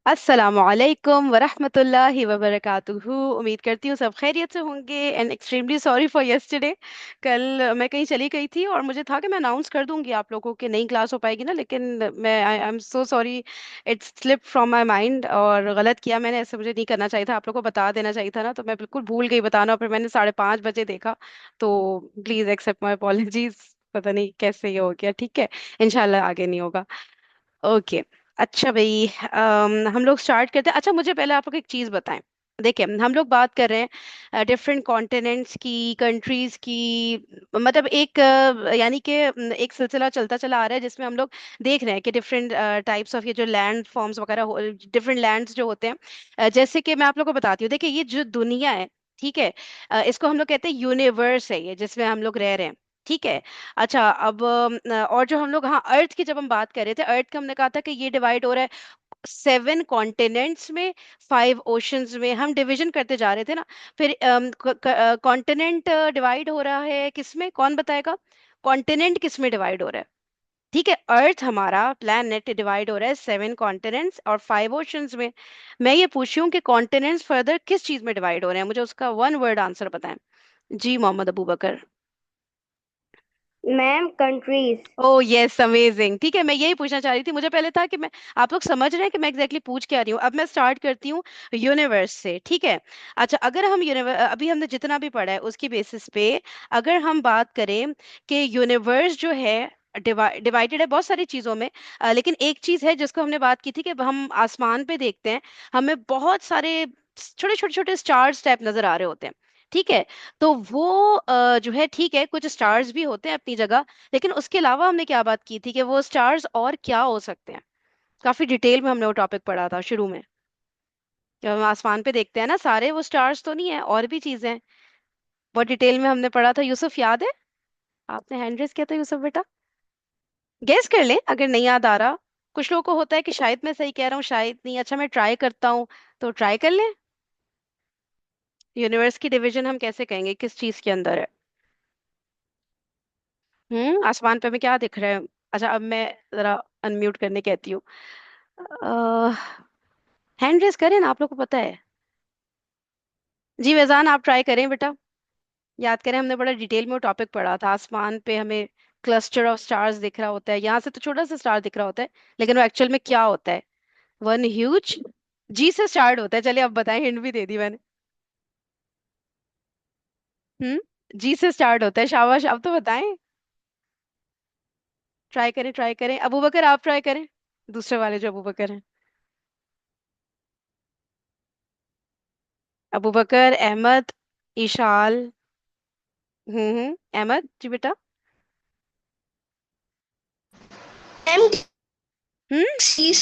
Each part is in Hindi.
अस्सलामुअलैकुम वरहमतुल्लाहि वबरकातुहू। उम्मीद करती हूँ सब खैरियत से होंगे and extremely sorry for yesterday. कल मैं कहीं चली गई थी और मुझे था कि मैं अनाउंस कर दूंगी आप लोगों को कि नई क्लास हो पाएगी ना, लेकिन मैं आई am so sorry. It's slip from my mind और गलत किया मैंने, ऐसे मुझे नहीं करना चाहिए था, आप लोगों को बता देना चाहिए था ना, तो मैं बिल्कुल भूल गई बताना, और फिर मैंने 5:30 बजे देखा। तो प्लीज़ एक्सेप्ट माई अपॉलॉजीज। पता नहीं कैसे ये हो गया, ठीक है। इंशाल्लाह आगे नहीं होगा। ओके। अच्छा भाई, हम लोग स्टार्ट करते हैं। अच्छा मुझे पहले आप लोग एक चीज़ बताएं। देखिए हम लोग बात कर रहे हैं डिफरेंट कॉन्टिनेंट्स की, कंट्रीज की। मतलब एक यानी कि एक सिलसिला चलता चला आ रहा है जिसमें हम लोग देख रहे हैं कि डिफरेंट टाइप्स ऑफ ये जो लैंड फॉर्म्स वगैरह, डिफरेंट लैंड्स जो होते हैं। जैसे कि मैं आप लोग को बताती हूँ, देखिए ये जो दुनिया है, ठीक है, इसको हम लोग कहते हैं यूनिवर्स है ये जिसमें हम लोग रह रहे हैं, ठीक है। अच्छा अब और जो हम लोग, हाँ, अर्थ की जब हम बात कर रहे थे, अर्थ का हमने कहा था कि ये डिवाइड हो रहा है 7 कॉन्टिनेंट्स में, 5 ओशंस में, हम डिवीजन करते जा रहे थे ना। फिर कॉन्टिनेंट डिवाइड हो रहा है किसमें, कौन बताएगा? कॉन्टिनेंट किसमें डिवाइड हो रहा है? ठीक है, अर्थ हमारा प्लैनेट डिवाइड हो रहा है 7 कॉन्टिनेंट्स और 5 ओशंस में। मैं ये पूछ रही हूँ कि कॉन्टिनेंट्स फर्दर किस चीज में डिवाइड हो रहे हैं, मुझे उसका वन वर्ड आंसर बताएं। जी Mohammad Abu Bakr. Ma'am countries. Oh yes, amazing. ठीक है, मैं यही पूछना चाह रही थी, मुझे पहले था कि मैं, आप लोग समझ रहे हैं कि मैं एग्जैक्टली exactly पूछ क्या रही हूँ। अब मैं स्टार्ट करती हूँ यूनिवर्स से, ठीक है। अच्छा अगर हम यूनिवर्स, अभी हमने जितना भी पढ़ा है उसकी बेसिस पे अगर हम बात करें कि यूनिवर्स जो है डिवाइडेड है बहुत सारी चीजों में, लेकिन एक चीज है जिसको हमने बात की थी कि हम आसमान पे देखते हैं, हमें बहुत सारे छोटे छोटे छोटे स्टार्स टाइप नजर आ रहे होते हैं, ठीक है। तो वो जो है, ठीक है, कुछ स्टार्स भी होते हैं अपनी जगह, लेकिन उसके अलावा हमने क्या बात की थी कि वो स्टार्स और क्या हो सकते हैं। काफी डिटेल में हमने वो टॉपिक पढ़ा था शुरू में। जब हम आसमान पे देखते हैं ना, सारे वो स्टार्स तो नहीं है, और भी चीजें हैं। बहुत डिटेल में हमने पढ़ा था, यूसुफ याद है? आपने हैंड रेस किया था यूसुफ बेटा। गेस कर लें अगर नहीं याद आ रहा। कुछ लोगों को होता है कि शायद मैं सही कह रहा हूँ, शायद नहीं। अच्छा मैं ट्राई करता हूँ, तो ट्राई कर लें। यूनिवर्स की डिवीजन हम कैसे कहेंगे, किस चीज के अंदर है? आसमान पे हमें क्या दिख रहा है? अच्छा अब मैं जरा अनम्यूट करने कहती हूँ। हैंड रेस करें ना, आप लोग को पता है। जी वैजान आप ट्राई करें बेटा। याद करें, हमने बड़ा डिटेल में वो टॉपिक पढ़ा था, आसमान पे हमें क्लस्टर ऑफ स्टार्स दिख रहा होता है, यहाँ से तो छोटा सा स्टार दिख रहा होता है, लेकिन वो एक्चुअल में क्या होता है? वन ह्यूज, जी से स्टार्ट होता है। चलिए अब बताएं, हिंट भी दे दी मैंने। जी से स्टार्ट होता है, शाबाश, अब तो बताएं। ट्राई करें ट्राई करें, अबू बकर आप ट्राई करें, दूसरे वाले जो अबू बकर हैं। अबू बकर, अहमद, ईशाल। अहमद जी बेटा। Ma'am hmm. Galaxies.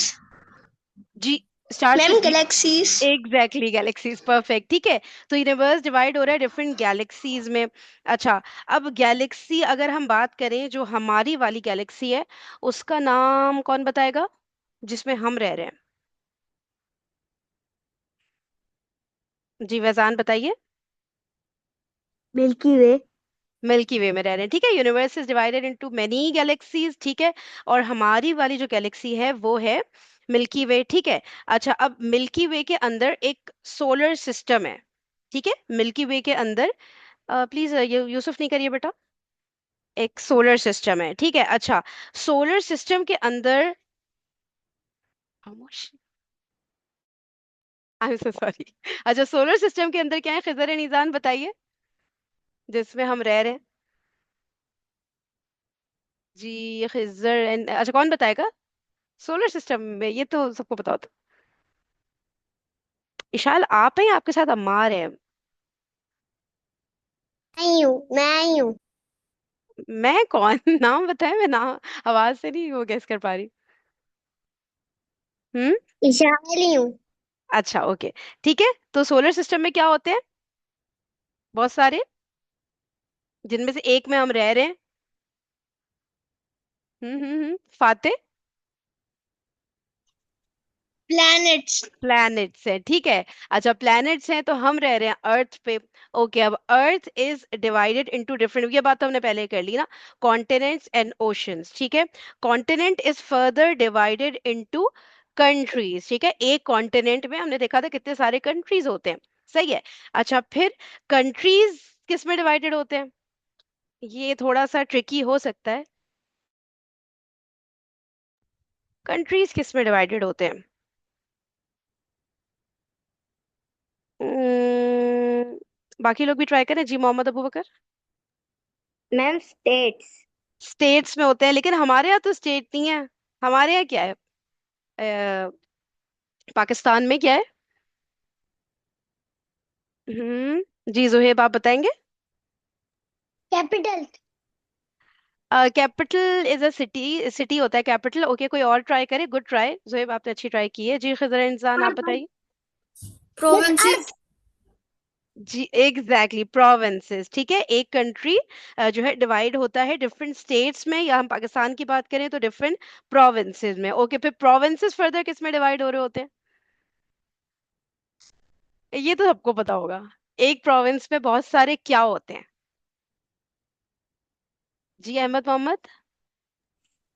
G start with ma'am जी। गैलेक्सीज। एग्जैक्टली, गैलेक्सीज, परफेक्ट, ठीक है। तो यूनिवर्स डिवाइड हो रहा है डिफरेंट गैलेक्सीज में। अच्छा अब गैलेक्सी अगर हम बात करें, जो हमारी वाली गैलेक्सी है उसका नाम कौन बताएगा, जिसमें हम रह रहे हैं? जी वैजान बताइए। मिल्की वे। मिल्की वे में रह रहे हैं, ठीक है। Universe is divided into many galaxies, ठीक है। और हमारी वाली जो गैलेक्सी है वो है मिल्की वे, ठीक है। अच्छा अब मिल्की वे के अंदर एक सोलर सिस्टम है, ठीक है। मिल्की वे के अंदर, प्लीज यूसुफ नहीं करिए बेटा, एक सोलर सिस्टम है, ठीक है। अच्छा सोलर सिस्टम के अंदर, खामोश, आई एम सो सॉरी। अच्छा सोलर सिस्टम के अंदर क्या है, खिजर निजान बताइए, जिसमें हम रह रहे हैं। जी खिजर अच्छा कौन बताएगा? सोलर सिस्टम में ये तो सबको पता होता। इशाल आप हैं, आपके साथ अम्मार है? मैं ही हूँ। मैं कौन? नाम बताएं, मैं नाम आवाज से नहीं वो गेस कर पा रही। हम्म। इशाली हूँ। अच्छा ओके, ठीक है। तो सोलर सिस्टम में क्या होते हैं? बहुत सारे, जिनमें से एक में हम रह रहे हैं। फाते। प्लैनेट्स। प्लैनेट्स है, ठीक है। अच्छा प्लैनेट्स हैं तो हम रह रहे हैं अर्थ पे। ओके अब earth is divided into different, ये बात तो हमने पहले ही कर ली ना, कॉन्टिनेंट्स एंड ओशंस, ठीक है। Continent is further divided into countries, ठीक है। एक कॉन्टिनेंट में हमने देखा था कितने सारे कंट्रीज होते हैं, सही है। अच्छा, फिर कंट्रीज किस में डिवाइडेड होते हैं? ये थोड़ा सा ट्रिकी हो सकता है। कंट्रीज किस में डिवाइडेड होते हैं? बाकी लोग भी ट्राई करें, जी Mohammad Abu Bakr. Ma'am states. States में होते हैं, लेकिन हमारे यहाँ तो स्टेट नहीं है। हमारे यहाँ क्या है? पाकिस्तान में क्या है? जी जुहेब, आप बताएंगे। Capital. Capital is a city, city होता है कैपिटल। ओके, कोई और ट्राई करे। गुड ट्राई जुहेब, आपने अच्छी ट्राई की है। जी खजर इंसान, आप बताइए। That's earth. प्रोविंसेस। जी एग्जैक्टली, प्रोविंसेस, ठीक है। एक कंट्री जो है डिवाइड होता है डिफरेंट स्टेट्स में, या हम पाकिस्तान की बात करें तो डिफरेंट प्रोविंसेस में। ओके, फिर प्रोविंसेस फर्दर किस में डिवाइड हो रहे होते हैं? ये तो सबको पता होगा। एक प्रोविंस में बहुत सारे क्या होते हैं? जी Ahmed Mohammad.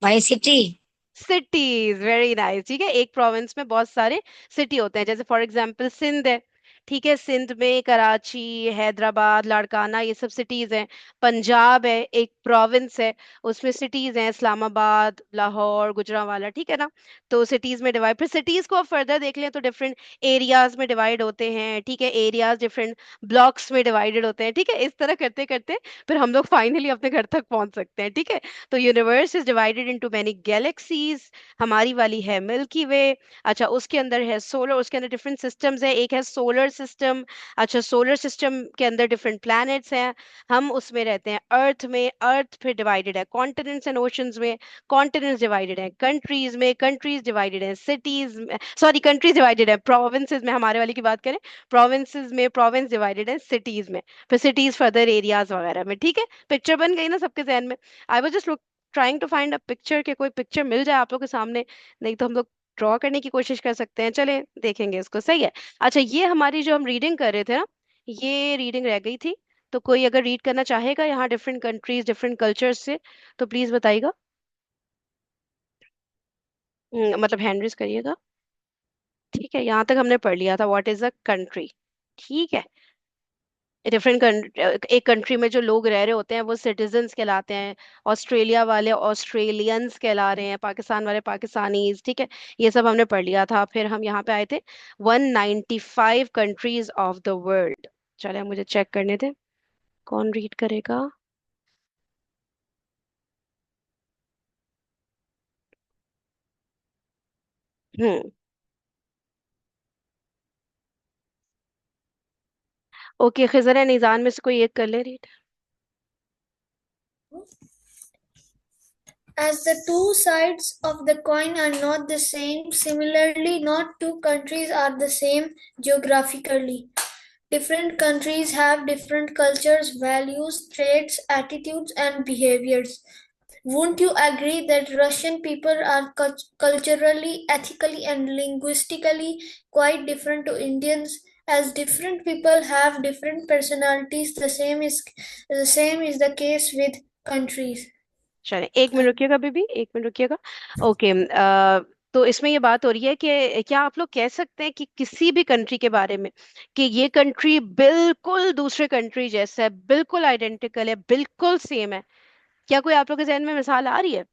By city. Cities, very nice, ठीक है। एक प्रोविंस में बहुत सारे सिटी होते हैं, जैसे फॉर एग्जांपल सिंध है, ठीक है। सिंध में कराची, हैदराबाद, लाड़काना, ये सब सिटीज हैं। पंजाब है, एक प्रोविंस है, उसमें सिटीज हैं इस्लामाबाद, लाहौर, गुजरांवाला, ठीक है ना। तो सिटीज में डिवाइड, फिर सिटीज को फर्दर देख लें तो डिफरेंट एरियाज में डिवाइड होते हैं, ठीक है। एरियाज डिफरेंट ब्लॉक्स में डिवाइडेड होते हैं, ठीक है। इस तरह करते करते फिर हम लोग फाइनली अपने घर तक पहुंच सकते हैं, ठीक है। तो universe is divided into many galaxies. हमारी वाली है मिल्की वे। अच्छा, उसके अंदर है सोलर, उसके अंदर डिफरेंट सिस्टम्स है। एक है सोलर सिस्टम। अच्छा, सोलर सिस्टम के अंदर डिफरेंट प्लैनेट्स हैं। हम उसमें रहते हैं अर्थ में। अर्थ फिर डिवाइडेड है कॉन्टिनेंट्स एंड ओशंस में। कॉन्टिनेंट्स डिवाइडेड है कंट्रीज में। कंट्रीज डिवाइडेड है सिटीज में, सॉरी, कंट्रीज डिवाइडेड है प्रोविंसेस में। हमारे वाली की बात करें, प्रोविंसेस में प्रोविंस डिवाइडेड है सिटीज में। फिर सिटीज फर्दर एरियाज वगैरह में, ठीक है। पिक्चर बन गई ना सबके जहन में? I was just trying to find a picture, के कोई पिक्चर मिल जाए आप लोग के सामने, नहीं तो हम लोग ड्रॉ करने की कोशिश कर सकते हैं। चले देखेंगे इसको, सही है। अच्छा, ये हमारी जो हम रीडिंग कर रहे थे ना, ये रीडिंग रह गई थी। तो कोई अगर रीड करना चाहेगा यहाँ डिफरेंट कंट्रीज डिफरेंट कल्चर्स से, तो प्लीज बताइएगा। मतलब हैंड रेज करिएगा। ठीक है, यहाँ तक हमने पढ़ लिया था व्हाट इज अ कंट्री, ठीक है। डिफरेंट एक कंट्री में जो लोग रह रहे होते हैं वो सिटीजन्स कहलाते हैं। ऑस्ट्रेलिया वाले ऑस्ट्रेलियंस कहला रहे हैं, पाकिस्तान वाले पाकिस्तानीज, ठीक है। ये सब हमने पढ़ लिया था। फिर हम यहाँ पे आए थे 195 कंट्रीज ऑफ द वर्ल्ड। चले मुझे चेक करने थे, कौन रीड करेगा। हम्म। ओके, खिजर निजान में से कोई एक कर ले read. As the two sides of the coin are not the same, similarly, not two countries are the same geographically. Different countries have different cultures, values, traits, attitudes, and behaviors. Won't you agree that Russian people are culturally, ethically, and linguistically quite different to Indians? As different people have different personalities, the same is the case with countries. चले, एक मिनट रुकिएगा बेबी, एक मिनट रुकिएगा। ओके, तो इसमें ये बात हो रही है कि क्या आप लोग कह सकते हैं कि किसी भी कंट्री के बारे में, कि ये कंट्री बिल्कुल दूसरे कंट्री जैसा है, बिल्कुल आइडेंटिकल है, बिल्कुल सेम है? क्या कोई आप लोग के जहन में मिसाल आ रही है?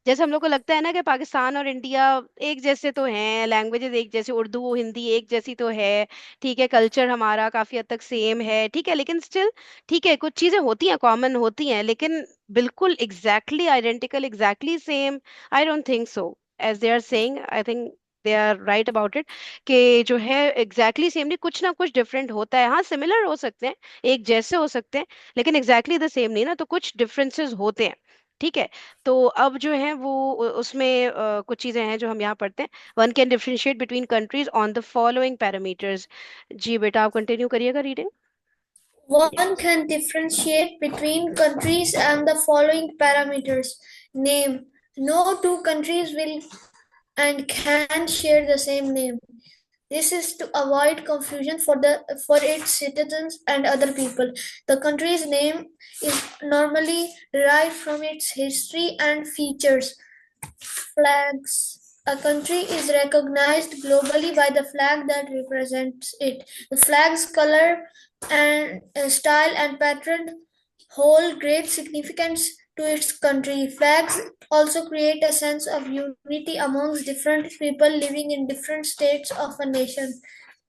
जैसे हम लोग को लगता है ना कि पाकिस्तान और इंडिया एक जैसे तो हैं, लैंग्वेजेस एक जैसे, उर्दू हिंदी एक जैसी तो है, ठीक है। कल्चर हमारा काफी हद तक सेम है, ठीक है, लेकिन स्टिल, ठीक है, कुछ चीजें होती हैं, कॉमन होती हैं, लेकिन बिल्कुल exactly identical, exactly same, I don't think so. As they are saying, I think they are right about it, कि जो है एग्जैक्टली सेम नहीं, कुछ ना कुछ डिफरेंट होता है। हाँ, सिमिलर हो सकते हैं, एक जैसे हो सकते हैं, लेकिन एग्जैक्टली द सेम नहीं ना, तो कुछ डिफरेंसेस होते हैं, ठीक है। तो अब जो है वो उसमें कुछ चीजें हैं जो हम यहाँ पढ़ते हैं। One can differentiate between countries on the following parameters. जी बेटा, आप कंटिन्यू करिएगा reading. One can differentiate between countries and the following parameters. Name. No two countries will and can share the same name. This is to avoid confusion for its citizens and other people. The country's name is normally derived from its history and features. Flags. A country is recognized globally by the flag that represents it. The flag's color and style and pattern hold great significance to its country. Flags also create a sense of unity amongst different people living in different states of a nation.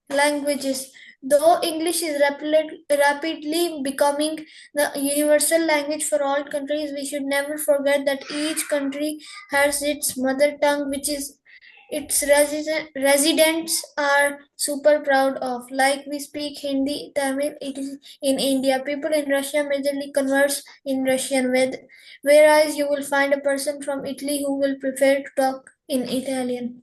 Languages. Though English is rapidly becoming the universal language for all countries, we should never forget that each country has its mother tongue, which is its residents are super proud of. Like we speak Hindi, Tamil, it is in India. People in Russia majorly converse in Russian, whereas you will find a person from Italy who will prefer to talk in Italian.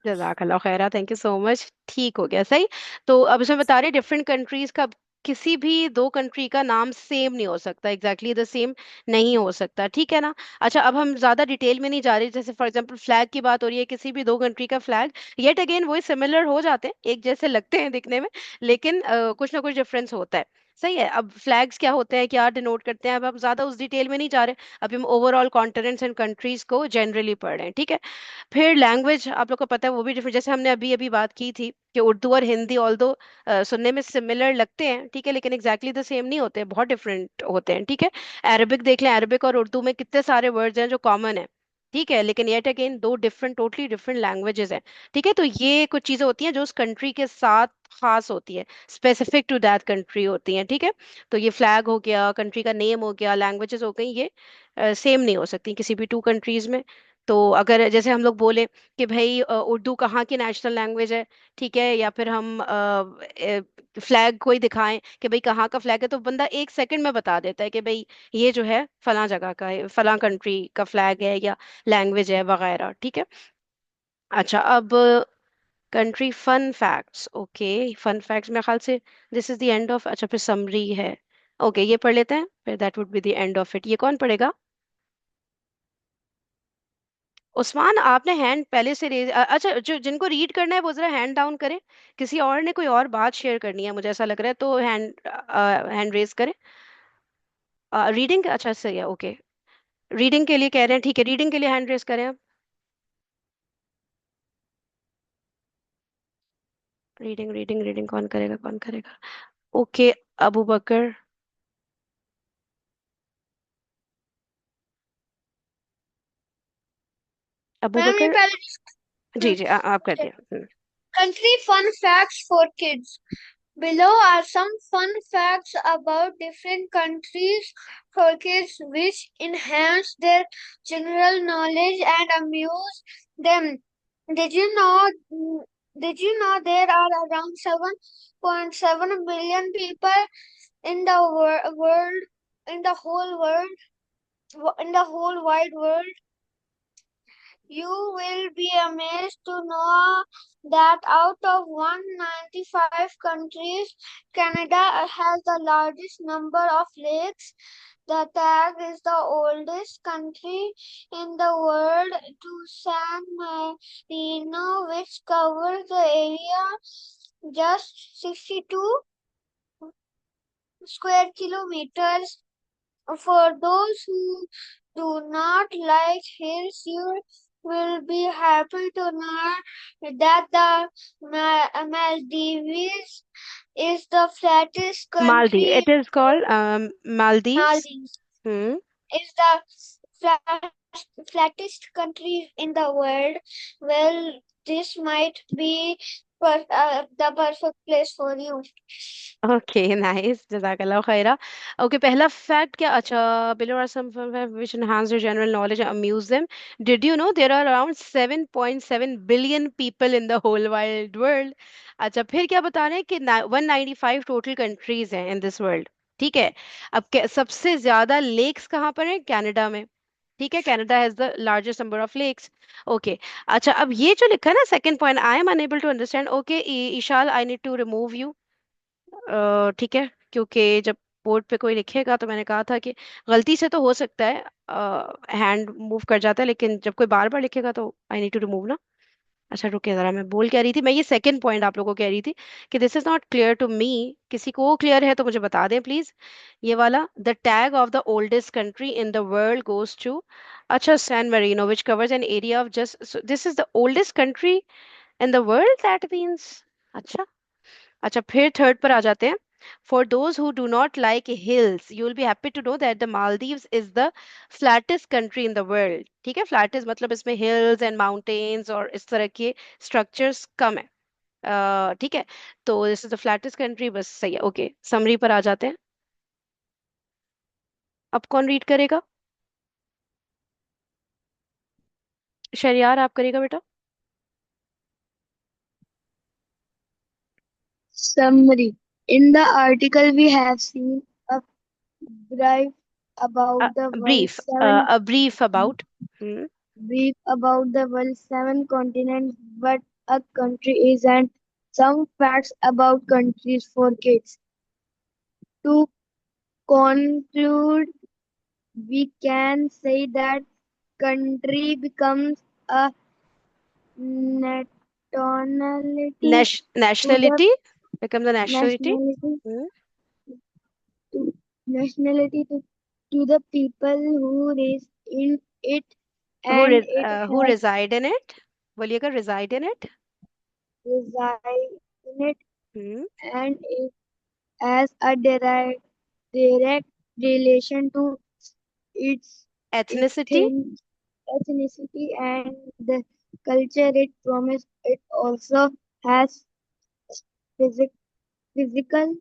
जजाकल्ला खैरा, थैंक यू सो मच। ठीक हो गया सही। तो अब इसमें बता रहे डिफरेंट कंट्रीज का, किसी भी दो कंट्री का नाम सेम नहीं हो सकता, एग्जैक्टली द सेम नहीं हो सकता, ठीक है ना। अच्छा, अब हम ज्यादा डिटेल में नहीं जा रहे, जैसे फॉर एग्जांपल फ्लैग की बात हो रही है, किसी भी दो कंट्री का फ्लैग येट अगेन वही सिमिलर हो जाते हैं, एक जैसे लगते हैं दिखने में, लेकिन कुछ ना कुछ डिफरेंस होता है। सही है। अब फ्लैग्स क्या होते हैं, क्या डिनोट करते हैं, अब हम ज्यादा उस डिटेल में नहीं जा रहे, अभी हम ओवरऑल कॉन्टिनेंट्स एंड कंट्रीज को जनरली पढ़ रहे हैं, ठीक है। फिर लैंग्वेज आप लोग को पता है वो भी डिफरेंट, जैसे हमने अभी अभी बात की थी कि उर्दू और हिंदी ऑल्दो सुनने में सिमिलर लगते हैं, ठीक है, लेकिन एग्जैक्टली द सेम नहीं होते हैं, बहुत डिफरेंट होते हैं, ठीक है। अरबिक देख लें, अरबिक और उर्दू में कितने सारे वर्ड्स हैं जो कॉमन है, ठीक है, लेकिन येट अगेन दो डिफरेंट, टोटली डिफरेंट लैंग्वेजेस हैं, ठीक है। तो ये कुछ चीजें होती हैं जो उस कंट्री के साथ खास होती है, स्पेसिफिक टू दैट कंट्री होती हैं, ठीक है। तो ये फ्लैग हो गया, कंट्री का नेम हो गया, लैंग्वेजेस हो गई, ये सेम नहीं हो सकती किसी भी टू कंट्रीज में। तो अगर जैसे हम लोग बोले कि भाई उर्दू कहाँ की नेशनल लैंग्वेज है, ठीक है, या फिर हम फ्लैग कोई दिखाएं कि भाई कहाँ का फ्लैग है, तो बंदा एक सेकंड में बता देता है कि भाई ये जो है फलां जगह का है, फलां कंट्री का फ्लैग है या लैंग्वेज है वगैरह, ठीक है। अच्छा, अब country fun facts, okay, fun facts मेरे ख्याल से this is the end of, अच्छा फिर समरी है, ओके ये पढ़ लेते हैं, फिर that would be the end of it. ये कौन पढ़ेगा? उस्मान, आपने हैंड पहले से रेज, अच्छा जो जिनको रीड करना है वो जरा हैंड डाउन करें, किसी और ने कोई और बात शेयर करनी है मुझे ऐसा लग रहा है, तो हैंड हैंड रेज करें। रीडिंग, अच्छा सही है, ओके, रीडिंग के लिए कह रहे हैं, ठीक है, रीडिंग के लिए हैंड रेज करें आप। रीडिंग रीडिंग रीडिंग कौन करेगा, कौन करेगा? ओके, अबू बकर, अबू मैम ये बकर, पहले जी जी आप कर दिया। country fun facts for kids. Below are some fun facts about different countries for kids which enhance their general knowledge and amuse them. Did you know did you know there are around 7.7 billion people in the world in the whole in the whole wide world? You will be amazed to know that out of 195 countries, Canada has the largest number of lakes. The tag is the oldest country in the world to San Marino, which covers the area just 62 square kilometers. For those who do not like hills, you will be happy to know that the Maldives is the flattest Maldives, country. It is called Maldives. Maldives hmm. is the flattest country in the world. Well, this might be the perfect place for you. Okay nice, जजाकल्लाह खैरा। ओके, पहला फैक्ट क्या, अच्छा, below are some which enhance your general knowledge and amuse them. Did you know there are around 7.7 billion people in the whole wide world. अच्छा, फिर क्या बता रहे हैं कि 195 टोटल कंट्रीज हैं इन दिस वर्ल्ड, ठीक है। अब सबसे ज्यादा लेक्स कहाँ पर है? कनाडा में, ठीक है, Canada has the largest number of lakes. Okay, अच्छा, अब ये जो लिखा है ना second point, I am unable to understand, okay Ishal, I need to remove you, ठीक है, क्योंकि जब बोर्ड पे कोई लिखेगा, तो मैंने कहा था कि गलती से तो हो सकता है हैंड मूव कर जाता है, लेकिन जब कोई बार बार लिखेगा तो आई नीड टू रिमूव ना। अच्छा रुकिए जरा, मैं बोल क्या रही थी, मैं ये सेकंड पॉइंट आप लोगों को कह रही थी कि this is not clear to me, किसी को क्लियर है तो मुझे बता दें प्लीज। ये वाला, the tag of the oldest country in the world goes to अच्छा, San Marino, which covers an area of just, so this is the oldest country in the world, that means. अच्छा, अच्छा, फिर थर्ड पर आ जाते हैं. For those who do not like hills, you will be happy to know that the Maldives is the flattest country in the world. ठीक है, flattest मतलब इसमें hills and mountains और इस तरह के structures कम है. ठीक है, तो this is the flattest country, बस सही है. ओके, समरी पर आ जाते हैं. अब कौन रीड करेगा? शरियार, आप करेगा बेटा? Summary. In the article, we have seen a brief about the world's Brief, seven a brief about. Hmm. brief about the world's seven continents, but a country isn't. Some facts about countries for kids. To conclude, we can say that country becomes a nationality to the Nationality becomes a nationality. nationality Hmm. to to the people who raise in it, and it Who has reside in it? बोलिएगा, reside in it. reside in it, Hmm. and it has a direct relation to its Ethnicity. ethnic, ethnicity and the culture it promised. It also has physic, physical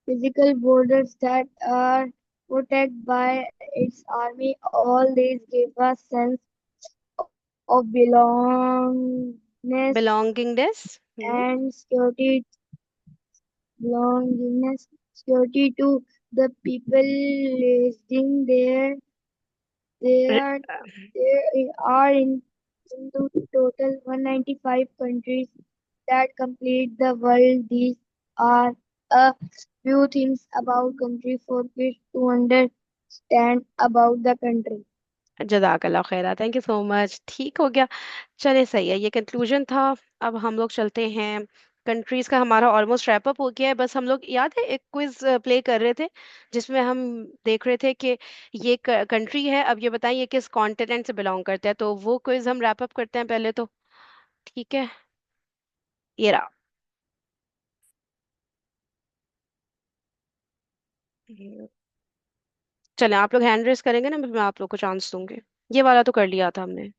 physical borders that are protected by its army. All these give a sense of Belongingness. Hmm. and security, belongingness, security to the people living there. Re- There, there are into total 195 countries that complete the world. These are a few things about country for kids to understand about the country. जज़ाकल्लाह खैरा, थैंक यू सो मच. ठीक हो गया. चले, सही है, ये कंक्लूजन था. अब हम लोग चलते हैं. कंट्रीज का हमारा ऑलमोस्ट रैप अप हो गया है. बस हम लोग, याद है, एक क्विज प्ले कर रहे थे जिसमें हम देख रहे थे कि ये कंट्री है, अब ये बताएं ये किस कॉन्टिनेंट से बिलोंग करता है. तो वो क्विज हम रैप अप करते हैं पहले तो. ठीक है, ये रहा. हम्म, चलें, आप लोग हैंड रेस करेंगे ना, मैं आप लोग को चांस दूंगी. ये वाला तो कर लिया था हमने.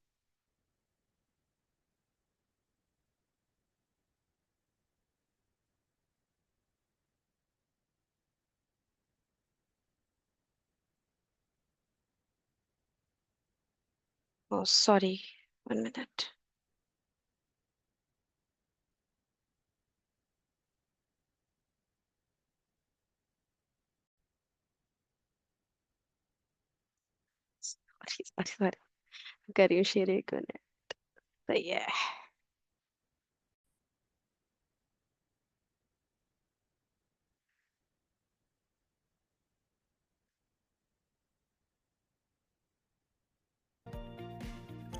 Oh sorry, 1 minute. Sorry sorry sorry, करिए शेर, 1 मिनट. सही है.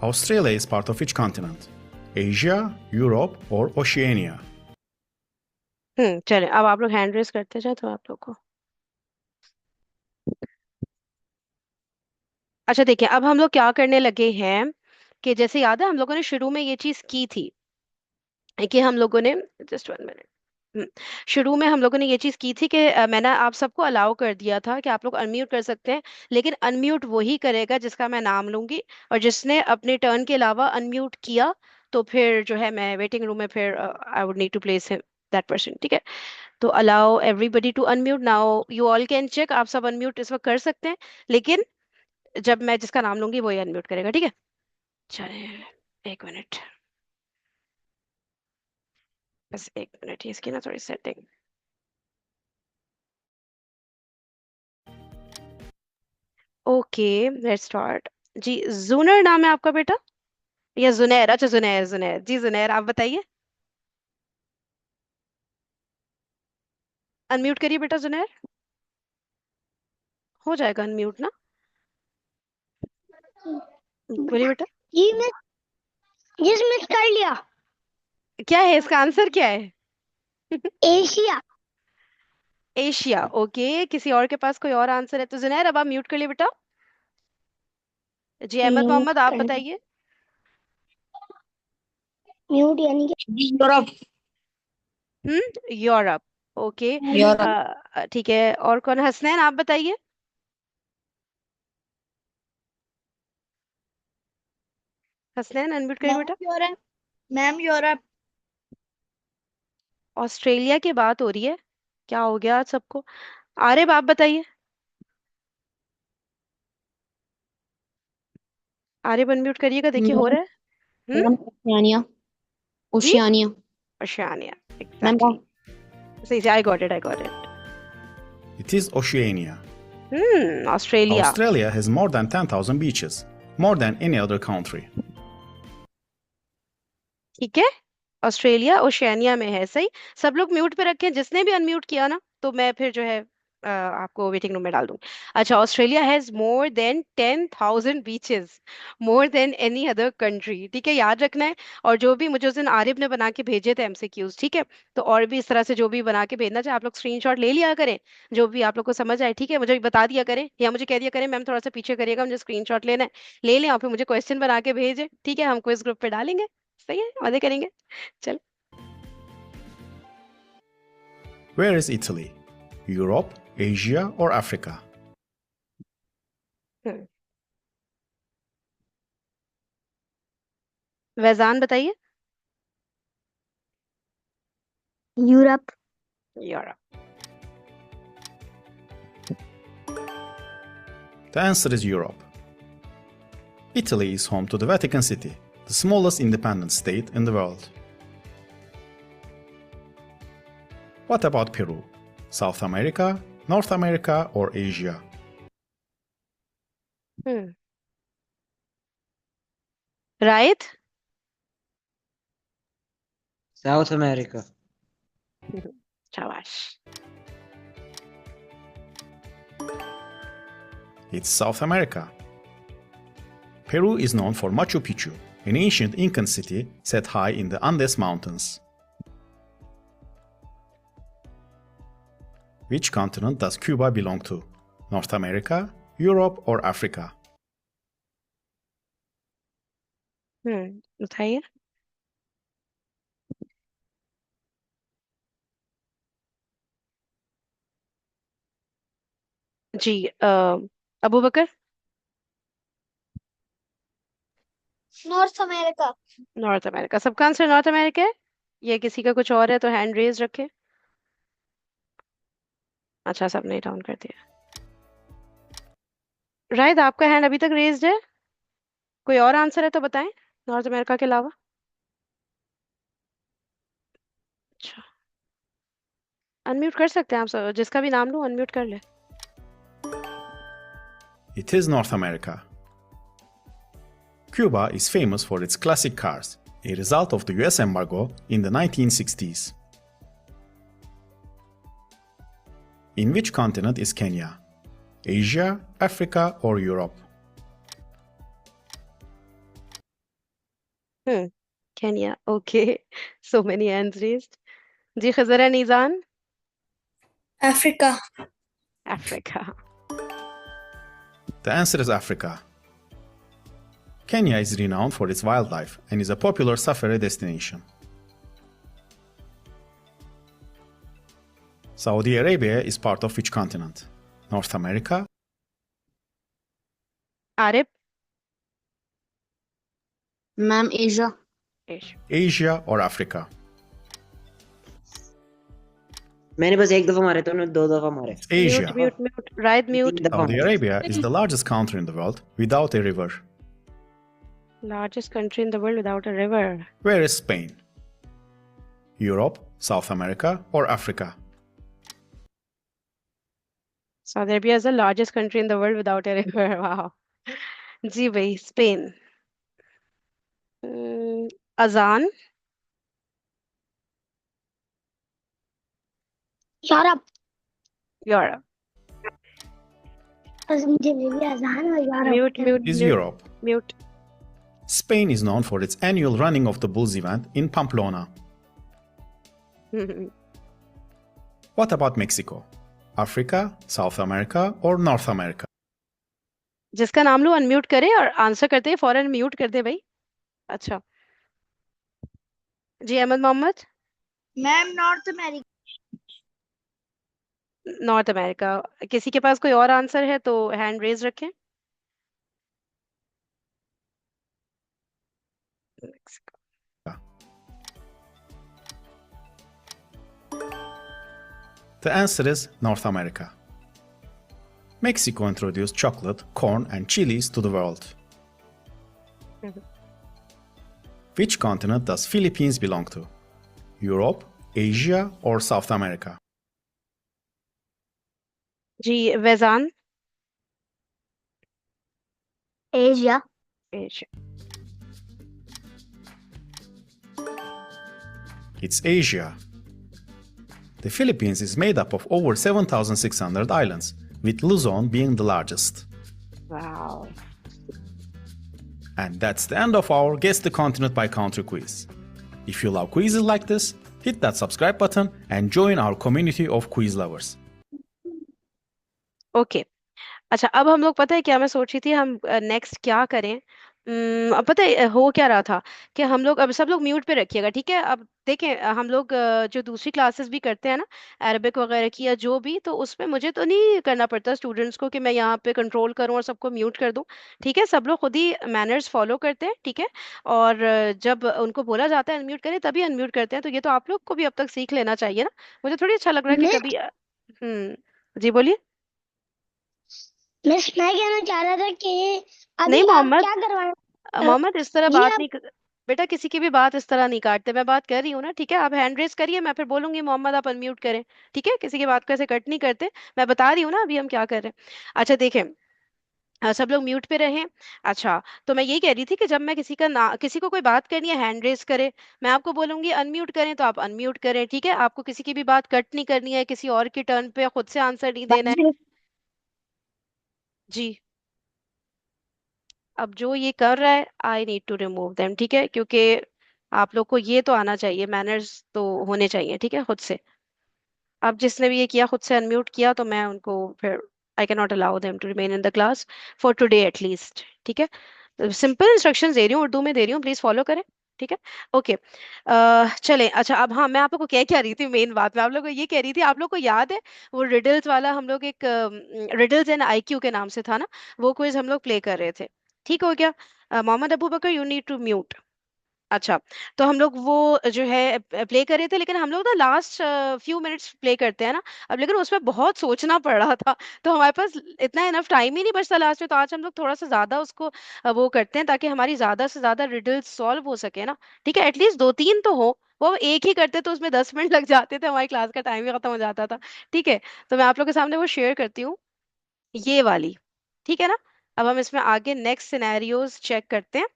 Australia is part of which continent? Asia, Europe, or Oceania? चलें, अब आप लोग हैंड रेस करते जाए तो आप लोग को. अच्छा देखिए, अब हम लोग क्या करने लगे हैं कि जैसे याद है हम लोगों ने शुरू में ये चीज की थी कि हम लोगों ने, जस्ट 1 मिनट. शुरू में हम लोगों ने ये चीज की थी कि मैंने आप सबको अलाउ कर दिया था कि आप लोग अनम्यूट कर सकते हैं, लेकिन अनम्यूट वही करेगा जिसका मैं नाम लूंगी, और जिसने अपने टर्न के अलावा अनम्यूट किया तो फिर जो है मैं वेटिंग रूम में फिर I would need to place him, that person. ठीक है, तो allow everybody to unmute now. You all can check, आप सब अनम्यूट इस वक्त कर सकते हैं, लेकिन जब मैं जिसका नाम लूंगी वही अनम्यूट करेगा. ठीक है, चलिए, 1 मिनट, बस 1 मिनट ही इसकी ना थोड़ी सेटिंग. Okay, let's start. जी, जूनर नाम है आपका बेटा, या जुनैर? अच्छा, जुनैर, जुनैर जी, जुनैर आप बताइए. अनम्यूट करिए बेटा जुनैर. हो जाएगा अनम्यूट ना? बोलिए बेटा. जी मिस यस मिस कर लिया. क्या है इसका आंसर, क्या है? एशिया. एशिया. ओके, किसी और के पास कोई और आंसर है तो जुनैर अब आप म्यूट कर लिए बेटा. जी अहमद म्यूट मोहम्मद आप करना, बताइए। म्यूट यानी कि यूरोप। यूरोप। ओके। यूरोप। ठीक है, और कौन? हसनैन आप बताइए। हसनैन अनम्यूट करिए मैम बेटा। यूरोप। Ma'am Europe. ऑस्ट्रेलिया की बात हो रही है, क्या हो गया आज सबको? आरिफ आप बताइए। आरिफ अनम्यूट करिएगा, देखिए हो मैम रहा है। हम्म। Ma'am Oceania. जी। ओशियानिया। ओशियानिया। Ma'am exactly. सही से, I got it, I got it. It is Oceania. Australia. Australia has more than 10,000 beaches, more than any other country. ठीक है, ऑस्ट्रेलिया ओशियानिया में है, सही। सब लोग म्यूट पे रखें, जिसने भी अनम्यूट किया ना तो मैं फिर जो है आपको वेटिंग रूम में डाल दूंगी। अच्छा, Australia has more than 10,000 beaches, more than any other country. ठीक है, याद रखना है। और जो भी मुझे उस दिन आरिफ ने बना के भेजे थे एमसीक्यूज, ठीक है, तो और भी इस तरह से जो भी बना के भेजना चाहे आप लोग स्क्रीनशॉट ले लिया करें, जो भी आप लोग को समझ आए, ठीक है, मुझे बता दिया करें या मुझे कह दिया करें मैम थोड़ा सा पीछे करिएगा, मुझे स्क्रीनशॉट लेना है, ले लें और फिर मुझे क्वेश्चन बना के भेजें, ठीक है, हम क्विज ग्रुप पे डालेंगे। सही है, मजे करेंगे। चल। Where is Italy? Europe, Asia, or Africa? हम्म, वैजान बताइए। Europe. Europe. The answer is Europe. Italy is home to the Vatican City, the smallest independent state in the world. What about Peru? South America, North America, or Asia? Hmm. Right. South America. शाबाश। It's South America. Peru is known for Machu Picchu, an ancient Incan city set high in the Andes Mountains. Which continent does Cuba belong to? North America, Europe, or Africa? बताइए। जी Abu Bakr. North America. North America, सबका आंसर नॉर्थ अमेरिका है? ये किसी का कुछ और है तो हैंड रेज रखे। अच्छा, सबने डाउन कर दिया। राइट, आपका हैंड अभी तक रेज्ड है। कोई और आंसर है तो बताएं, नॉर्थ अमेरिका के अलावा। अच्छा, अनम्यूट कर सकते हैं आप सब, जिसका भी नाम लूं अनम्यूट कर ले। It is North America. Cuba is famous for its classic cars, a result of the US embargo in the 1960s. In which continent is Kenya? Asia, Africa, or Europe? Kenya. Okay. So many hands raised. जी Khizra Nizan. Africa. Africa. The answer is Africa. Kenya is renowned for its wildlife and is a popular safari destination. Saudi Arabia is part of which continent? North America, Arif. Ma'am Asia. Asia, or Africa? मैंने बस एक दफा मारे थे, उन्होंने दो दफा मारे। It's Asia. Mute mute mute, right mute. तीन दफा Saudi मारे। Arabia is the largest country in the world without a river. Largest country in the world without a river. Where is Spain? Europe, South America, or Africa? Saudi Arabia is the largest country in the world without a river. Wow. जी भाई, स्पेन। अजान। यूरोप। यूरोप। मुझे भी अजान और Europe. Mute mute It is mute Europe. Mute. Spain is known for its annual running of the Bulls event in Pamplona. What about Mexico? Africa, South America, or North America? जिसका नाम लो अनम्यूट करे और आंसर करते ही फौरन म्यूट कर दे भाई। अच्छा जी, Ahmed Mohammad. Ma'am North America. North America. किसी के पास कोई और आंसर है तो हैंड रेज रखें। The answer is North America. Mexico introduced chocolate, corn, and chilies to the world. Mhm. Which continent does Philippines belong to? Europe, Asia, or South America? जी, Waizan. Asia. Asia. It's Asia. The Philippines is made up of over 7,600 islands, with Luzon being the largest. Wow. And that's the end of our Guess the Continent by Country quiz. If you love quizzes like this, hit that subscribe button and join our community of quiz lovers. Okay. अच्छा, अब हम लोग, पता है क्या मैं सोच रही थी, हम नेक्स्ट क्या करें। अब पता है हो क्या रहा था कि हम लोग, अब सब लोग म्यूट पे रखिएगा, ठीक है। अब देखें, हम लोग जो दूसरी क्लासेस भी करते हैं ना, अरबिक वगैरह की या जो भी, तो उसमें मुझे तो नहीं करना पड़ता स्टूडेंट्स को कि मैं यहाँ पे कंट्रोल करूँ और सबको म्यूट कर दूँ। ठीक है, सब लोग खुद ही मैनर्स फॉलो करते हैं, ठीक है। और जब उनको बोला जाता है अनम्यूट करें तभी अनम्यूट करते हैं, तो ये तो आप लोग को भी अब तक सीख लेना चाहिए ना। मुझे थोड़ी अच्छा लग रहा है कि मिस कभी जी बोलिए। मिस मैं कहना चाह रहा था कि नहीं अभी आप मोहम्मद, क्या करवाना। मोहम्मद इस तरह जी बात आप। नहीं बेटा, किसी की भी बात इस तरह नहीं काटते। मैं बात कर रही हूँ ना, ठीक है। आप हैंड रेस करिए, मैं फिर बोलूंगी मोहम्मद आप अनम्यूट करें। ठीक है, किसी की बात को ऐसे कट नहीं करते। मैं बता रही हूँ ना अभी हम क्या कर रहे हैं। अच्छा देखें, सब लोग म्यूट पे रहें। अच्छा, तो मैं यही कह रही थी कि जब मैं किसी को कोई बात करनी है हैंड रेस करे, मैं आपको बोलूंगी अनम्यूट करें तो आप अनम्यूट करें, ठीक है। आपको किसी की भी बात कट नहीं करनी है, किसी और की टर्न पे खुद से आंसर नहीं देना है। जी। अब जो ये कर रहा है, I need to remove them, ठीक है, क्योंकि आप लोग को ये तो आना चाहिए, मैनर्स तो होने चाहिए, ठीक है, खुद से। अब जिसने भी ये किया, खुद से अनम्यूट किया, तो मैं उनको फिर, I can not allow them to remain in the class for today at least, ठीक है। सिंपल इंस्ट्रक्शंस दे रही हूँ, उर्दू में दे रही हूँ, प्लीज फॉलो करें। ठीक है, ओके। चलें। अच्छा, अब हाँ, मैं आप लोग को क्या कह रही थी, मेन बात मैं आप लोग को ये कह रही थी, आप लोग को याद है वो रिडल्स वाला, हम लोग एक रिडल्स एंड आईक्यू के नाम से था ना, वो क्विज हम लोग प्ले कर रहे थे। ठीक हो गया। मोहम्मद अबू बकर, यू नीड टू म्यूट। अच्छा, तो हम लोग वो जो है प्ले कर रहे थे, लेकिन हम लोग ना लास्ट फ्यू मिनट्स प्ले करते हैं ना, अब लेकिन उसमें बहुत सोचना पड़ रहा था, तो हमारे पास इतना इनफ टाइम ही नहीं बचता लास्ट में। तो आज हम लोग थोड़ा सा ज्यादा उसको वो करते हैं, ताकि हमारी ज्यादा से ज्यादा रिडल्स सॉल्व हो सके ना। ठीक है, एटलीस्ट दो तीन तो हो। वो एक ही करते तो उसमें 10 मिनट लग जाते थे, हमारी क्लास का टाइम ही खत्म हो जाता था। ठीक है, तो मैं आप लोग के सामने वो शेयर करती हूँ, ये वाली। ठीक है ना। अब हम इसमें आगे नेक्स्ट सिनेरियोज चेक करते हैं।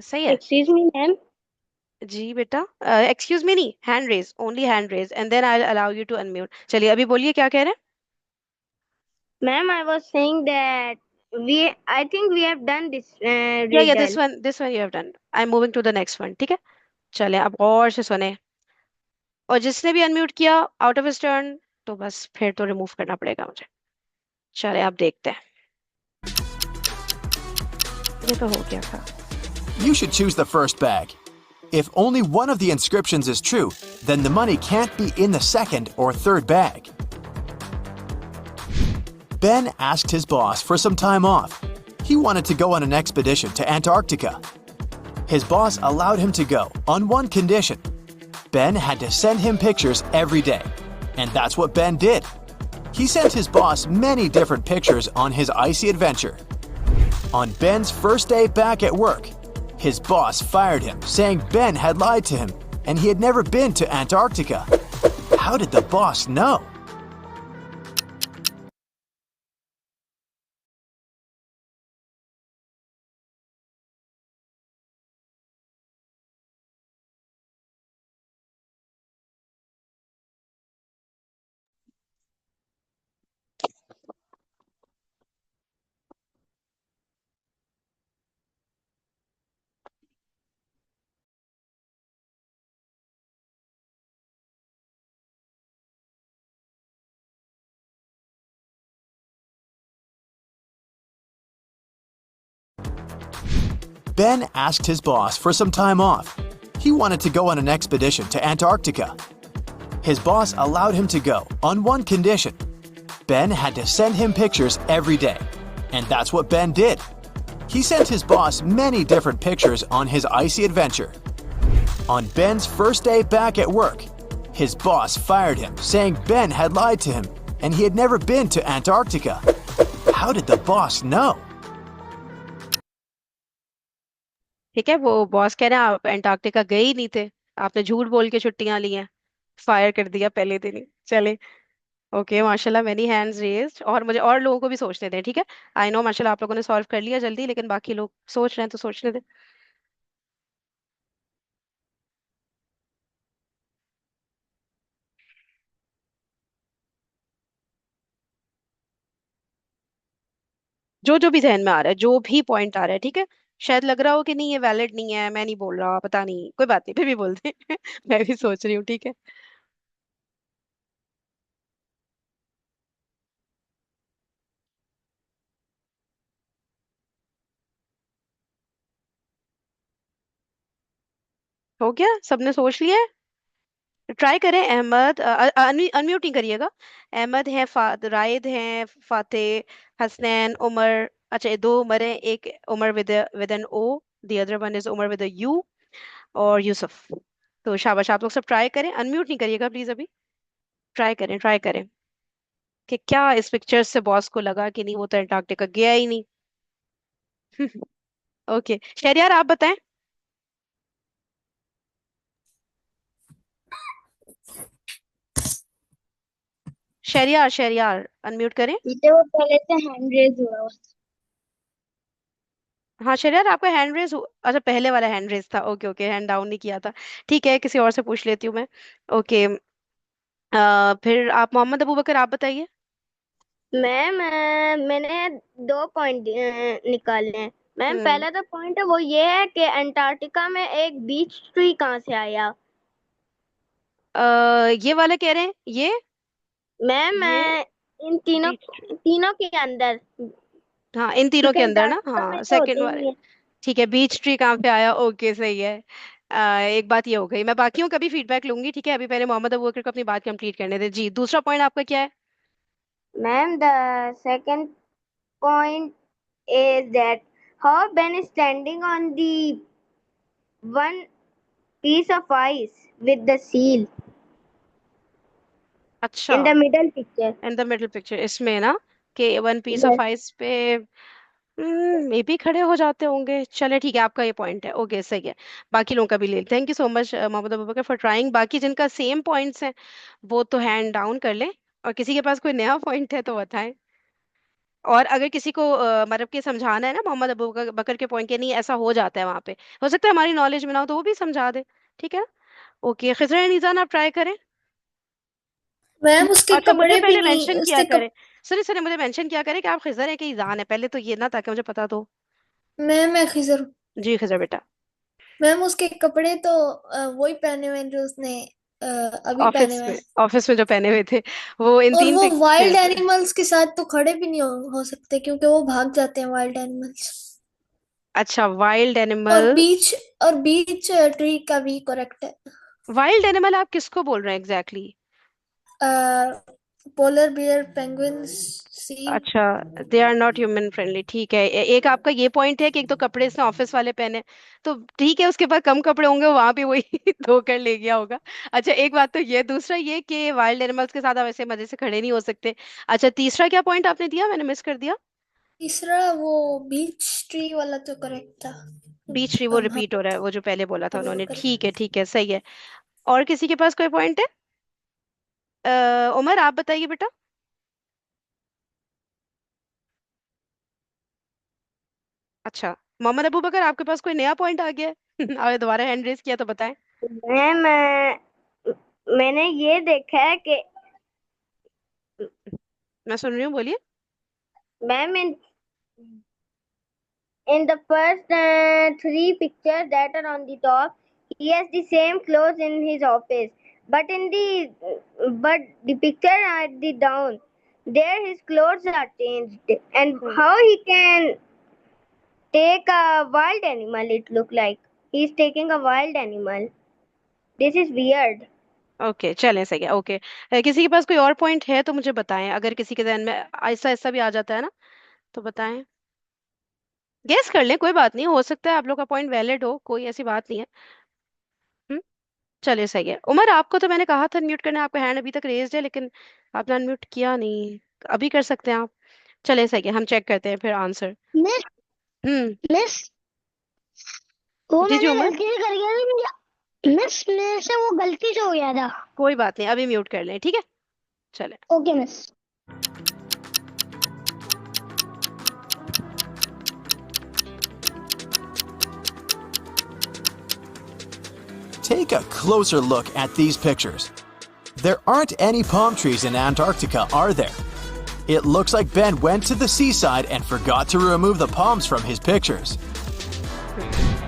सही है। Excuse me ma'am. जी बेटा, एक्सक्यूज मी नहीं, hand raise, only hand raise, and then I allow you to unmute. चलिए अभी बोलिए क्या कह रहे हैं। Ma'am I was saying that we I think we have done this या riddle. This one you have done. I am moving to the next one, ठीक है। चले, अब गौर से सुने, और जिसने भी अनम्यूट किया आउट ऑफ हिज टर्न, तो बस फिर तो रिमूव करना पड़ेगा मुझे। चले, अब देखते हैं। ये तो हो गया था। You should choose the first bag. If only one of the inscriptions is true, then the money can't be in the second or third bag. Ben asked his boss for some time off. He wanted to go on an expedition to Antarctica. His boss allowed him to go on one condition. Ben had to send him pictures every day. And that's what Ben did. He sent his boss many different pictures on his icy adventure. On Ben's first day back at work, his boss fired him, saying Ben had lied to him and he had never been to Antarctica. How did the boss know? Ben asked his boss for some time off. He wanted to go on an expedition to Antarctica. His boss allowed him to go on one condition. Ben had to send him pictures every day. And that's what Ben did. He sent his boss many different pictures on his icy adventure. On Ben's first day back at work, his boss fired him, saying Ben had lied to him and he had never been to Antarctica. How did the boss know? ठीक है, वो बॉस कह रहे हैं आप अंटार्कटिका गए ही नहीं थे, आपने झूठ बोल के छुट्टियां ली हैं, फायर कर दिया पहले दिन ही। चले, ओके माशाल्लाह, मेनी हैंड्स रेज्ड, और मुझे और लोगों को भी सोचने दें, ठीक है। आई नो माशाल्लाह आप लोगों ने सॉल्व कर लिया जल्दी, लेकिन बाकी लोग सोच रहे हैं तो सोचने दें। जो जो भी ध्यान में आ रहा है, जो भी पॉइंट आ रहा है, ठीक है। शायद लग रहा हो कि नहीं ये वैलिड नहीं है, मैं नहीं बोल रहा, पता नहीं, कोई बात नहीं, फिर भी बोल दे। मैं भी सोच रही हूँ, ठीक है। हो गया, सबने सोच लिया है। ट्राई करें। अहमद, अनम्यूट नहीं करिएगा। अहमद है, रायद है, फातेह, हसनैन, उमर। अच्छा, ये दो उमर है, एक Omar with an O, the other one is Umar with a U, और यूसुफ। तो शाबाश, आप लोग सब ट्राई करें, अनम्यूट नहीं करिएगा प्लीज अभी। ट्राई करें, ट्राई करें कि क्या इस पिक्चर से बॉस को लगा कि नहीं वो तो अंटार्कटिका गया ही नहीं। ओके शहरियार, आप बताएं। शहरियार, शहरियार अनम्यूट करें। टीचर वो पहले से हैंड रेज हुआ। हाँ शरियार, आपका हैंड रेस, अच्छा पहले वाला हैंड रेस था, ओके ओके, हैंड डाउन नहीं किया था। ठीक है, किसी और से पूछ लेती हूँ मैं। ओके, फिर आप मोहम्मद अबू बकर, आप बताइए। मैम मैंने 2 पॉइंट निकाले हैं। मैम हम्म पहला जो पॉइंट है वो ये है कि अंटार्कटिका में एक बीच ट्री कहाँ से आया। ये वाला कह रहे हैं, ये मैम ये इन तीनों बीच, तीनों के अंदर, हाँ इन तीनों क्योंकि के अंदर ना, अंटार्कटिका में हाँ तो होते सेकंड ही वाले। नहीं है। ठीक है, बीच ट्री कहाँ पे आया, ओके सही है। एक बात ये हो गई, मैं बाकियों का भी फीडबैक लूंगी, ठीक है। अभी पहले मोहम्मद अबू बकर को अपनी बात कंप्लीट करने दे जी। दूसरा पॉइंट आपका क्या है? Ma'am the second point is that how Ben is standing on the one piece of ice with the seal अच्छा, in the middle picture. In the middle picture, इसमें ना, कि one piece of Yes. Ice पे मे बी खड़े हो जाते होंगे। चले ठीक है, आपका ये पॉइंट है, ओके सही है। बाकी लोगों का भी ले, thank you so much Mohammed Abubakar for trying. बाकी जिनका सेम पॉइंट्स हैं वो तो हैंड डाउन कर लें, और किसी के पास कोई नया पॉइंट है तो बताएं। और अगर किसी को मतलब कि समझाना है ना मोहम्मद अबू बकर के पॉइंट के, नहीं ऐसा हो जाता है वहां पे, हो सकता है हमारी नॉलेज में ना हो, तो वो भी समझा दे, ठीक है। ओके खिजर निजान, आप ट्राई करें। मैम उसके अच्छा मुझे कपड़े भी पहले नहीं, मेंशन किया उसके करें, सॉरी सॉरी, मुझे मेंशन किया करें कि आप खिजर हैं कि ईजान है, पहले तो ये ना, ताकि मुझे पता तो। मैं खिजर हूँ। जी खिजर बेटा। मैम उसके कपड़े तो वही पहने हुए हैं जो उसने अभी पहने हुए हैं। ऑफिस में जो पहने हुए थे, वो इन और तीन वो वाइल्ड पिक्चर्स। एनिमल्स के साथ तो खड़े भी नहीं हो सकते क्योंकि वो भाग जाते हैं वाइल्ड एनिमल्स। अच्छा वाइल्ड और एनिमल। बीच और बीच ट्री का भी करेक्ट है। वाइल्ड एनिमल आप किसको बोल रहे हैं exactly polar bear, penguins, seal. अच्छा, they are not human friendly, ठीक है। एक आपका ये पॉइंट है कि एक तो कपड़े इसने ऑफिस वाले पहने, तो ठीक है, उसके पास कम कपड़े होंगे, वहां पे वही धोकर ले गया होगा। अच्छा एक बात तो ये, दूसरा ये कि वाइल्ड एनिमल्स के साथ आप ऐसे मजे से खड़े नहीं हो सकते। अच्छा तीसरा क्या पॉइंट आपने दिया, मैंने मिस कर दिया। तीसरा वो बीच ट्री वाला तो करेक्ट था। बीच ट्री, वो हाँ, रिपीट हो रहा है, वो जो पहले बोला था वो उन्होंने, करेक्ट। ठीक है सही है। और किसी के पास कोई पॉइंट है? उमर आप बताइए बेटा। अच्छा, मोहम्मद अबू बकर आपके पास कोई नया पॉइंट आ गया है? आपने दोबारा हैंड रेस किया तो बताएं। मैम मैंने ये देखा है कि मैं सुन रही हूँ, बोलिए। Ma'am in the first 3 pictures that are on the top, he has the same clothes in his office. But the picture at the down, there his clothes are changed. And hmm how he can Take a wild animal, it look like. He's taking a wild animal. This is weird. Okay चलें, सही है। ओके, किसी के पास कोई और पॉइंट है तो मुझे बताएं, अगर किसी के ध्यान में ऐसा ऐसा भी आ जाता है ना तो बताएं। गेस कर लें, कोई बात नहीं, हो सकता है आप लोग का पॉइंट वैलिड हो, कोई ऐसी बात नहीं है। हम्म, चलिए सही है। उमर, आपको तो मैंने कहा था अनम्यूट करने, आपका हैंड अभी तक रेज्ड है लेकिन आपने अनम्यूट किया नहीं। अभी कर सकते हैं आप। चलिए सही है, हम चेक करते हैं फिर आंसर। मिस हम्म। मिस वो जी जी मैंने उमर, गलती से कर गया था। मिस मेरे से वो गलती से हो गया था। कोई बात नहीं, अभी म्यूट कर लें, ठीक है। चले। Okay miss. Take a closer look at these pictures. There aren't any palm trees in Antarctica, are there? It looks like Ben went to the seaside and forgot to remove the palms from his pictures.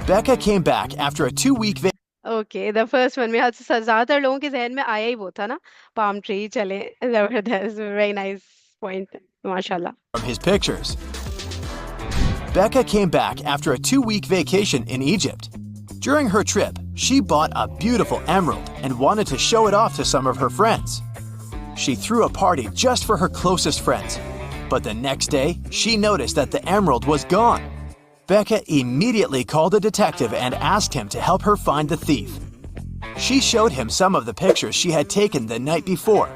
Becca came back after a 2-week vacation okay, the first one में ज्यादातर लोगों के जहन में आया ही वो था ना, पाम ट्री। चले, जबरदस्त, वेरी नाइस पॉइंट, माशाल्लाह। from his pictures. Becca came back after a 2-week vacation in Egypt. During her trip, she bought a beautiful emerald and wanted to show it off to some of her friends. She threw a party just for her closest friends. But the next day, she noticed that the emerald was gone. Becca immediately called a detective and asked him to help her find the thief. She showed him some of the pictures she had taken the night before.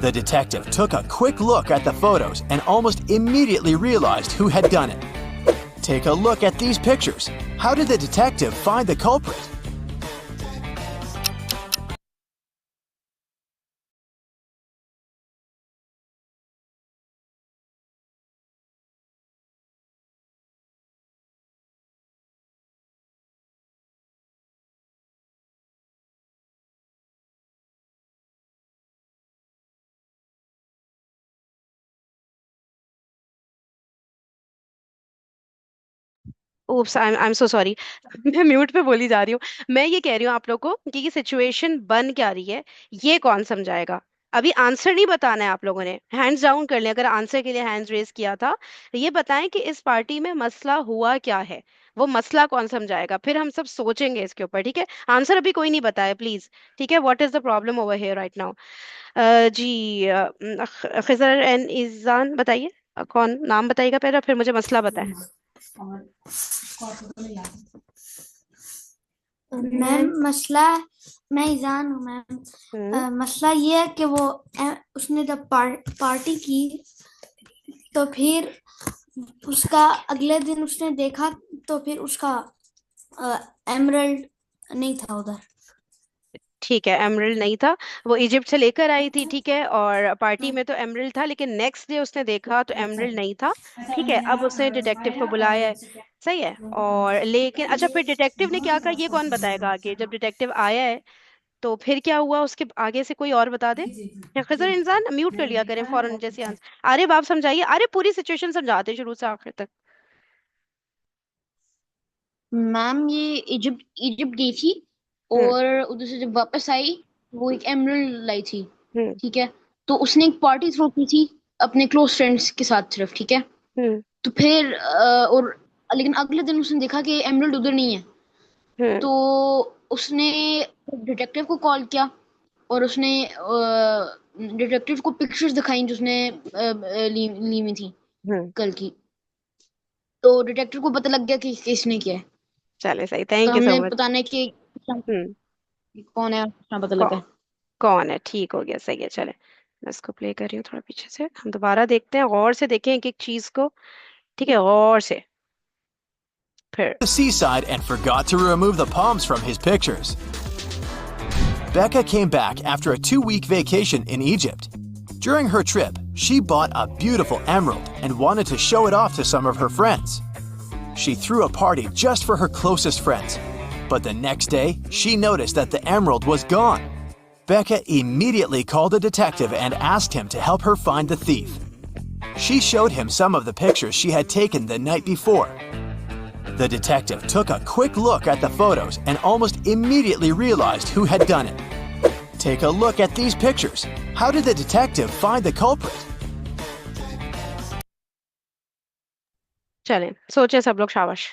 The detective took a quick look at the photos and almost immediately realized who had done it. Take a look at these pictures. How did the detective find the culprit? Oops, I am so sorry. मैं म्यूट पे बोली जा रही हूँ। मैं ये कह रही हूँ आप लोग को कि ये सिचुएशन बन क्या रही है, ये कौन समझाएगा। अभी आंसर नहीं बताना है आप लोगों ने, हैंड्स डाउन कर लें अगर आंसर के लिए हैंड्स रेज किया था। ये बताएं कि इस पार्टी में मसला हुआ क्या है, वो मसला कौन समझाएगा, फिर हम सब सोचेंगे इसके ऊपर, ठीक है। आंसर अभी कोई नहीं बताया प्लीज, ठीक है। What is the problem over here right now. जी, खिजर एंड ईजान बताइए। कौन नाम बताइएगा पहले, फिर मुझे मसला बताएं। मैम मसला, मैं ईजान हूँ मैम। मसला ये है कि उसने जब पार्टी की तो फिर उसका अगले दिन उसने देखा तो फिर उसका एमरल्ड नहीं था उधर। ठीक है, एमरल्ड नहीं था, वो इजिप्ट से लेकर आई थी, ठीक है, और पार्टी में तो एमरल्ड था लेकिन नेक्स्ट डे उसने देखा तो एमरल्ड नहीं था। ठीक है, अब उसने डिटेक्टिव को बुलाया है, सही है। और लेकिन अच्छा, फिर डिटेक्टिव ने क्या कहा ये कौन बताएगा आगे, जब डिटेक्टिव आया है तो फिर क्या हुआ उसके आगे से, कोई और बता दे। या खजर इंसान म्यूट कर लिया करें फौरन जैसे आंसर। अरे बाप समझाइए, अरे पूरी सिचुएशन समझाते शुरू से आखिर तक। मैम ये इजिप्ट इजिप्ट गई थी हम्म। और उधर से जब वापस आई वो एक एमरल्ड लाई थी। हम्म। ठीक है, तो उसने एक पार्टी थ्रो की थी अपने क्लोज फ्रेंड्स के साथ सिर्फ। ठीक है, हम्म। तो फिर और लेकिन अगले दिन उसने देखा कि एमरल्ड उधर नहीं है। हम्म। तो उसने डिटेक्टिव को कॉल किया और उसने डिटेक्टिव को पिक्चर्स दिखाई जो उसने ली हुई थी हम्म। कल की। तो डिटेक्टिव को पता लग गया कि किसने किया है। चले सही, तो थैंक यू सो हमने मच। बताने की हम्म। कौन है उसका पता कौ, लगा। कौन है, ठीक हो गया, सही है। चले, मैं इसको प्ले कर रही हूँ थोड़ा पीछे से, हम दोबारा देखते हैं, गौर से देखें एक एक चीज को, ठीक है, गौर से। फिर The seaside and forgot to remove the palms from his pictures. Becca came back after a 2-week vacation in Egypt. During her trip, she bought a beautiful emerald and wanted to show it off to some of her friends. She threw a party just for her closest friends. But the next day, she noticed that the emerald was gone. Becca immediately called a detective and asked him to help her find the thief. She showed him some of the pictures she had taken the night before. The detective took a quick look at the photos and almost immediately realized who had done it. Take a look at these pictures. How did the detective find the culprit? चलें, सोचे सब लोग, शाबाश।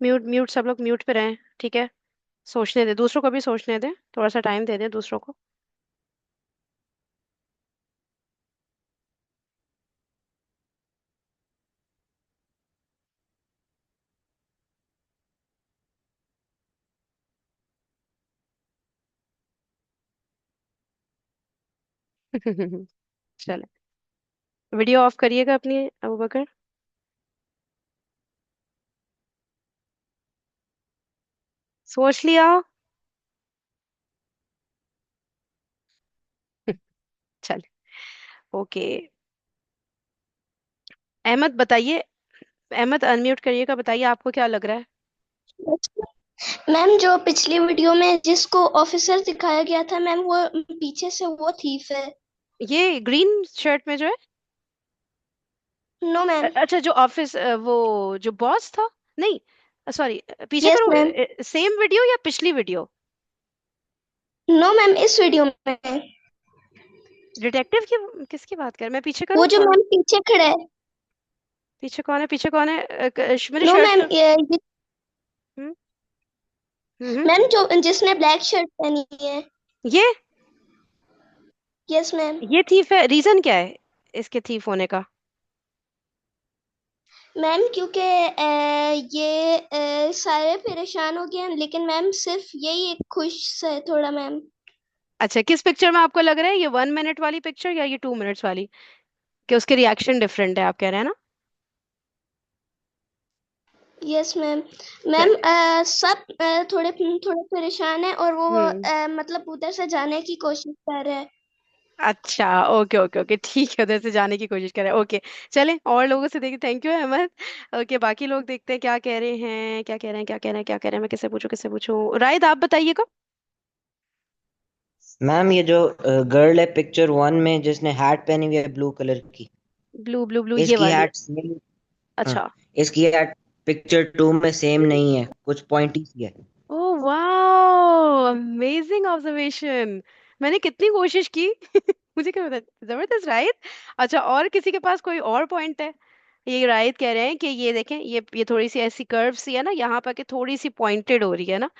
म्यूट म्यूट, सब लोग म्यूट पे रहें, ठीक है। सोचने दे, दूसरों को भी सोचने दे, थोड़ा सा टाइम दे दे दूसरों को। चले, वीडियो ऑफ करिएगा अपनी, अबू बकर। सोच लिया? चले, ओके। अहमद बताइए, अहमद अनम्यूट करिएगा, बताइए आपको क्या लग रहा है। मैम, जो पिछली वीडियो में जिसको ऑफिसर दिखाया गया था मैम, वो पीछे से वो थीफ है। ये ग्रीन शर्ट में जो है? No ma'am. अच्छा, जो ऑफिस, वो जो बॉस था? नहीं, सॉरी, पीछे यस करो। मैम। सेम वीडियो या पिछली वीडियो? नो मैम, इस वीडियो में। डिटेक्टिव की किसकी बात कर, मैं पीछे वो करूँ जो थोड़ा? मैम पीछे खड़ा है। पीछे कौन है, पीछे कौन है? मेरे नो शर्ट मैम, का। हम्म हम्म। मैम जो जिसने ब्लैक शर्ट पहनी है। ये यस मैम। ये थीफ है, रीजन क्या है इसके थीफ होने का? मैम क्योंकि ये सारे परेशान हो गए हैं, लेकिन मैम सिर्फ यही एक खुश है थोड़ा मैम। अच्छा, किस पिक्चर में आपको लग रहा है, ये 1 मिनट वाली पिक्चर या ये 2 मिनट्स वाली, कि उसके रिएक्शन डिफरेंट है, आप कह रहे हैं ना? Yes ma'am. मैम सब थोड़े थोड़े परेशान है, और वो हम्म। मतलब उधर से जाने की कोशिश कर रहे हैं। अच्छा, ओके ओके ओके, ठीक है, उधर से जाने की कोशिश करें, ओके। चलें, और लोगों से देखिए, थैंक यू अहमद। ओके, बाकी लोग देखते हैं क्या कह रहे हैं, क्या कह रहे हैं, क्या कह रहे हैं, क्या कह रहे हैं। मैं किससे पूछूं, किससे पूछूं? राइद, आप बताइएगा। मैम ये जो गर्ल है पिक्चर 1 में जिसने हैट पहनी हुई है ब्लू कलर की, ब्लू ब्लू ब्लू, ये इसकी वाली? Hat same. हाँ, अच्छा। इसकी हैट पिक्चर 2 में सेम नहीं है, कुछ पॉइंटी सी है। ओह वाह, अमेजिंग ऑब्जर्वेशन। मैंने कितनी कोशिश की। मुझे क्या पता, जबरदस्त, राइट। अच्छा, और किसी के पास कोई और पॉइंट है? ये राइट कह रहे हैं कि ये देखें, ये थोड़ी सी ऐसी कर्व सी है ना यहाँ पर, कि थोड़ी सी पॉइंटेड हो रही है ना,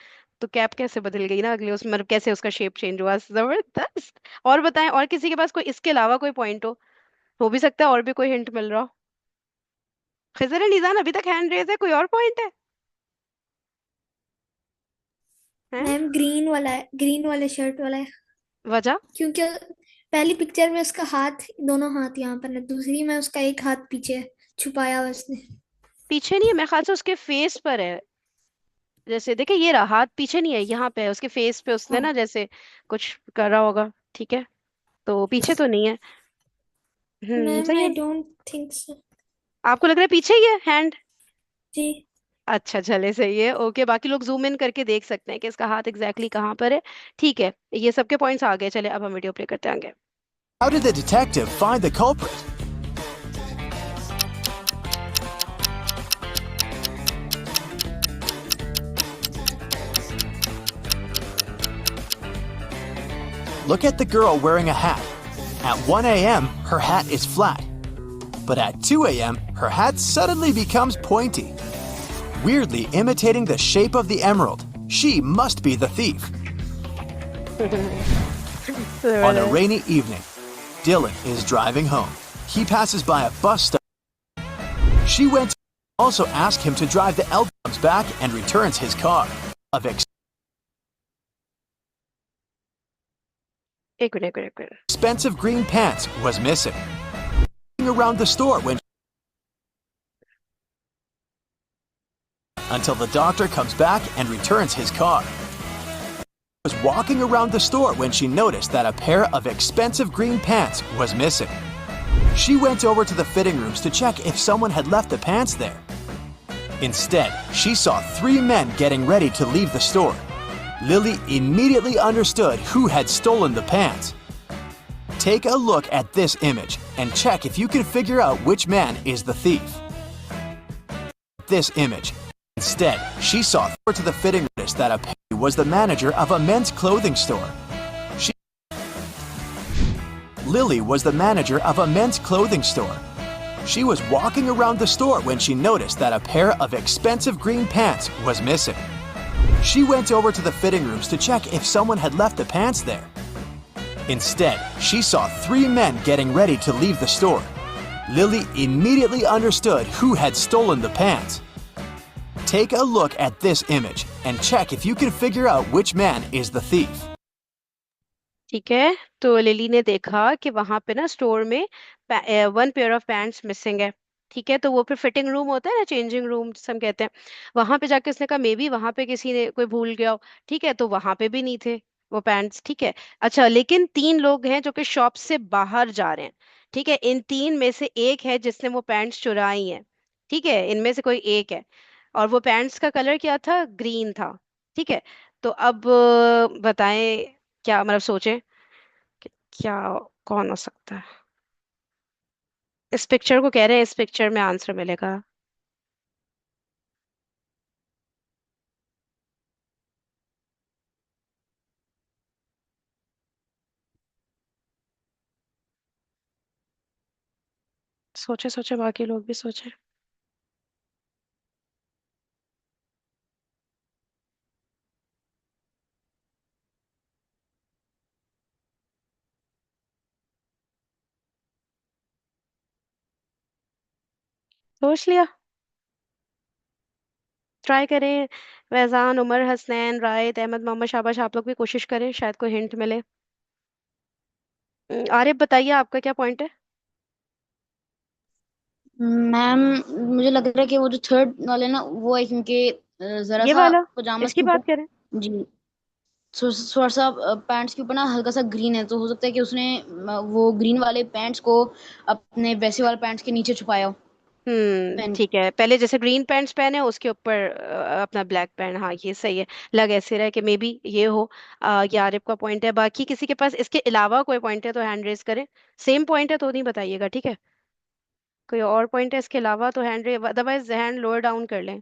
तो कैप कैसे बदल गई ना अगले, उसमें मतलब कैसे उसका शेप चेंज हुआ, जबरदस्त। और बताएं, और किसी के पास कोई इसके अलावा कोई पॉइंट हो भी सकता है, और भी कोई हिंट मिल रहा हो। खिजर निजान अभी तक हैंड रेज है, कोई और पॉइंट है? हैं? मैम ग्रीन वाला है, ग्रीन वाले शर्ट वाला है। वजह? क्योंकि पहली पिक्चर में उसका हाथ, दोनों हाथ यहाँ पर है, दूसरी में उसका एक हाथ पीछे छुपाया हुआ उसने। पीछे नहीं है, मेरे ख्याल से उसके फेस पर है। जैसे देखे, ये रहा, हाथ पीछे नहीं है, यहाँ पे है उसके फेस पे, उसने हाँ ना जैसे कुछ कर रहा होगा, ठीक है, तो पीछे तो नहीं है। मैम, सही आई है। डोंट थिंक सो। आपको लग रहा है पीछे ही है हैंड? जी। अच्छा, चले, सही है, ओके। बाकी लोग जूम इन करके देख सकते हैं कि इसका हाथ एग्जैक्टली कहाँ पर है। ठीक है, ये सबके पॉइंट्स आ गए। चले, अब हम वीडियो प्ले करते हैं आगे। How did the detective find the culprit? Look at the girl wearing a hat. At 1 a.m., her hat is flat. But at 2 a.m., her hat suddenly becomes pointy, weirdly imitating the shape of the emerald. She must be the thief. On a rainy evening, Dylan is driving home. He passes by a bus stop. She went to also ask him to drive the L, comes back and returns his car. Of एक मिनट, एक मिनट, एक minute. expensive green pants was missing. Around the store when until the doctor comes back and returns his car. Was walking around the store when she noticed that a pair of expensive green pants was missing. She went over to the fitting rooms to check if someone had left the pants there. Instead, she saw 3 men getting ready to leave the store. Lily immediately understood who had stolen the pants. Take a look at this image and check if you can figure out which man is the thief. This image. Instead, she saw to the fitting room that apparently was the manager of a men's clothing store. Lily was the manager of a men's clothing store. She was walking around the store when she noticed that a pair of expensive green pants was missing. She went over to the fitting rooms to check if someone had left the pants there. Instead, she saw 3 men getting ready to leave the store. Lily immediately understood who had stolen the pants. Take a look at this image and check if you can figure out which man is the thief. ठीक है, तो लिली ने देखा कि वहां पे ना स्टोर में 1 पेयर ऑफ पैंट्स मिसिंग है। ठीक है, तो वो फिर फिटिंग रूम होता है ना, चेंजिंग रूम जिसे हम कहते हैं, वहां पे जाके उसने कहा मे बी वहां पे किसी ने कोई भूल गया हो। ठीक है, तो वहां पे भी नहीं थे वो पैंट्स। ठीक है, अच्छा, लेकिन 3 लोग हैं जो कि शॉप से बाहर जा रहे हैं। ठीक है, इन 3 में से एक है जिसने वो पैंट्स चुराई हैं। ठीक है, इनमें से कोई एक है, और वो पैंट्स का कलर क्या था? ग्रीन था। ठीक है, तो अब बताएं, क्या मतलब सोचें कि क्या, कौन हो सकता है? इस पिक्चर को कह रहे हैं, इस पिक्चर में आंसर मिलेगा। सोचे सोचे, बाकी लोग भी सोचे। सोच लिया? ट्राई करें। फैजान, उमर, हसनैन, रायत, अहमद, मोहम्मद, शाबाश, आप लोग भी कोशिश करें, शायद कोई हिंट मिले। आरिफ, बताइए आपका क्या पॉइंट है? मैम, मुझे लग रहा है कि वो जो थर्ड वाले ना, वो है क्योंकि जरा ये सा वाला, पजामा इसकी के ऊपर। बात करें? जी, थोड़ा सा पैंट्स के ऊपर ना हल्का सा ग्रीन है, तो हो सकता है कि उसने वो ग्रीन वाले पैंट्स को अपने वैसे वाले पैंट्स के नीचे छुपाया हो। पहन ठीक है, पहले जैसे ग्रीन पैंट्स पहने उसके ऊपर अपना ब्लैक पैंट। हाँ, ये सही है, लग ऐसे रहा है कि मे बी ये हो। ये आरिफ का पॉइंट है। बाकी किसी के पास इसके अलावा कोई पॉइंट है तो हैंड रेज करें। सेम पॉइंट है तो नहीं बताइएगा, ठीक है? कोई और पॉइंट है इसके अलावा तो hand raise, otherwise hand lower down कर लें।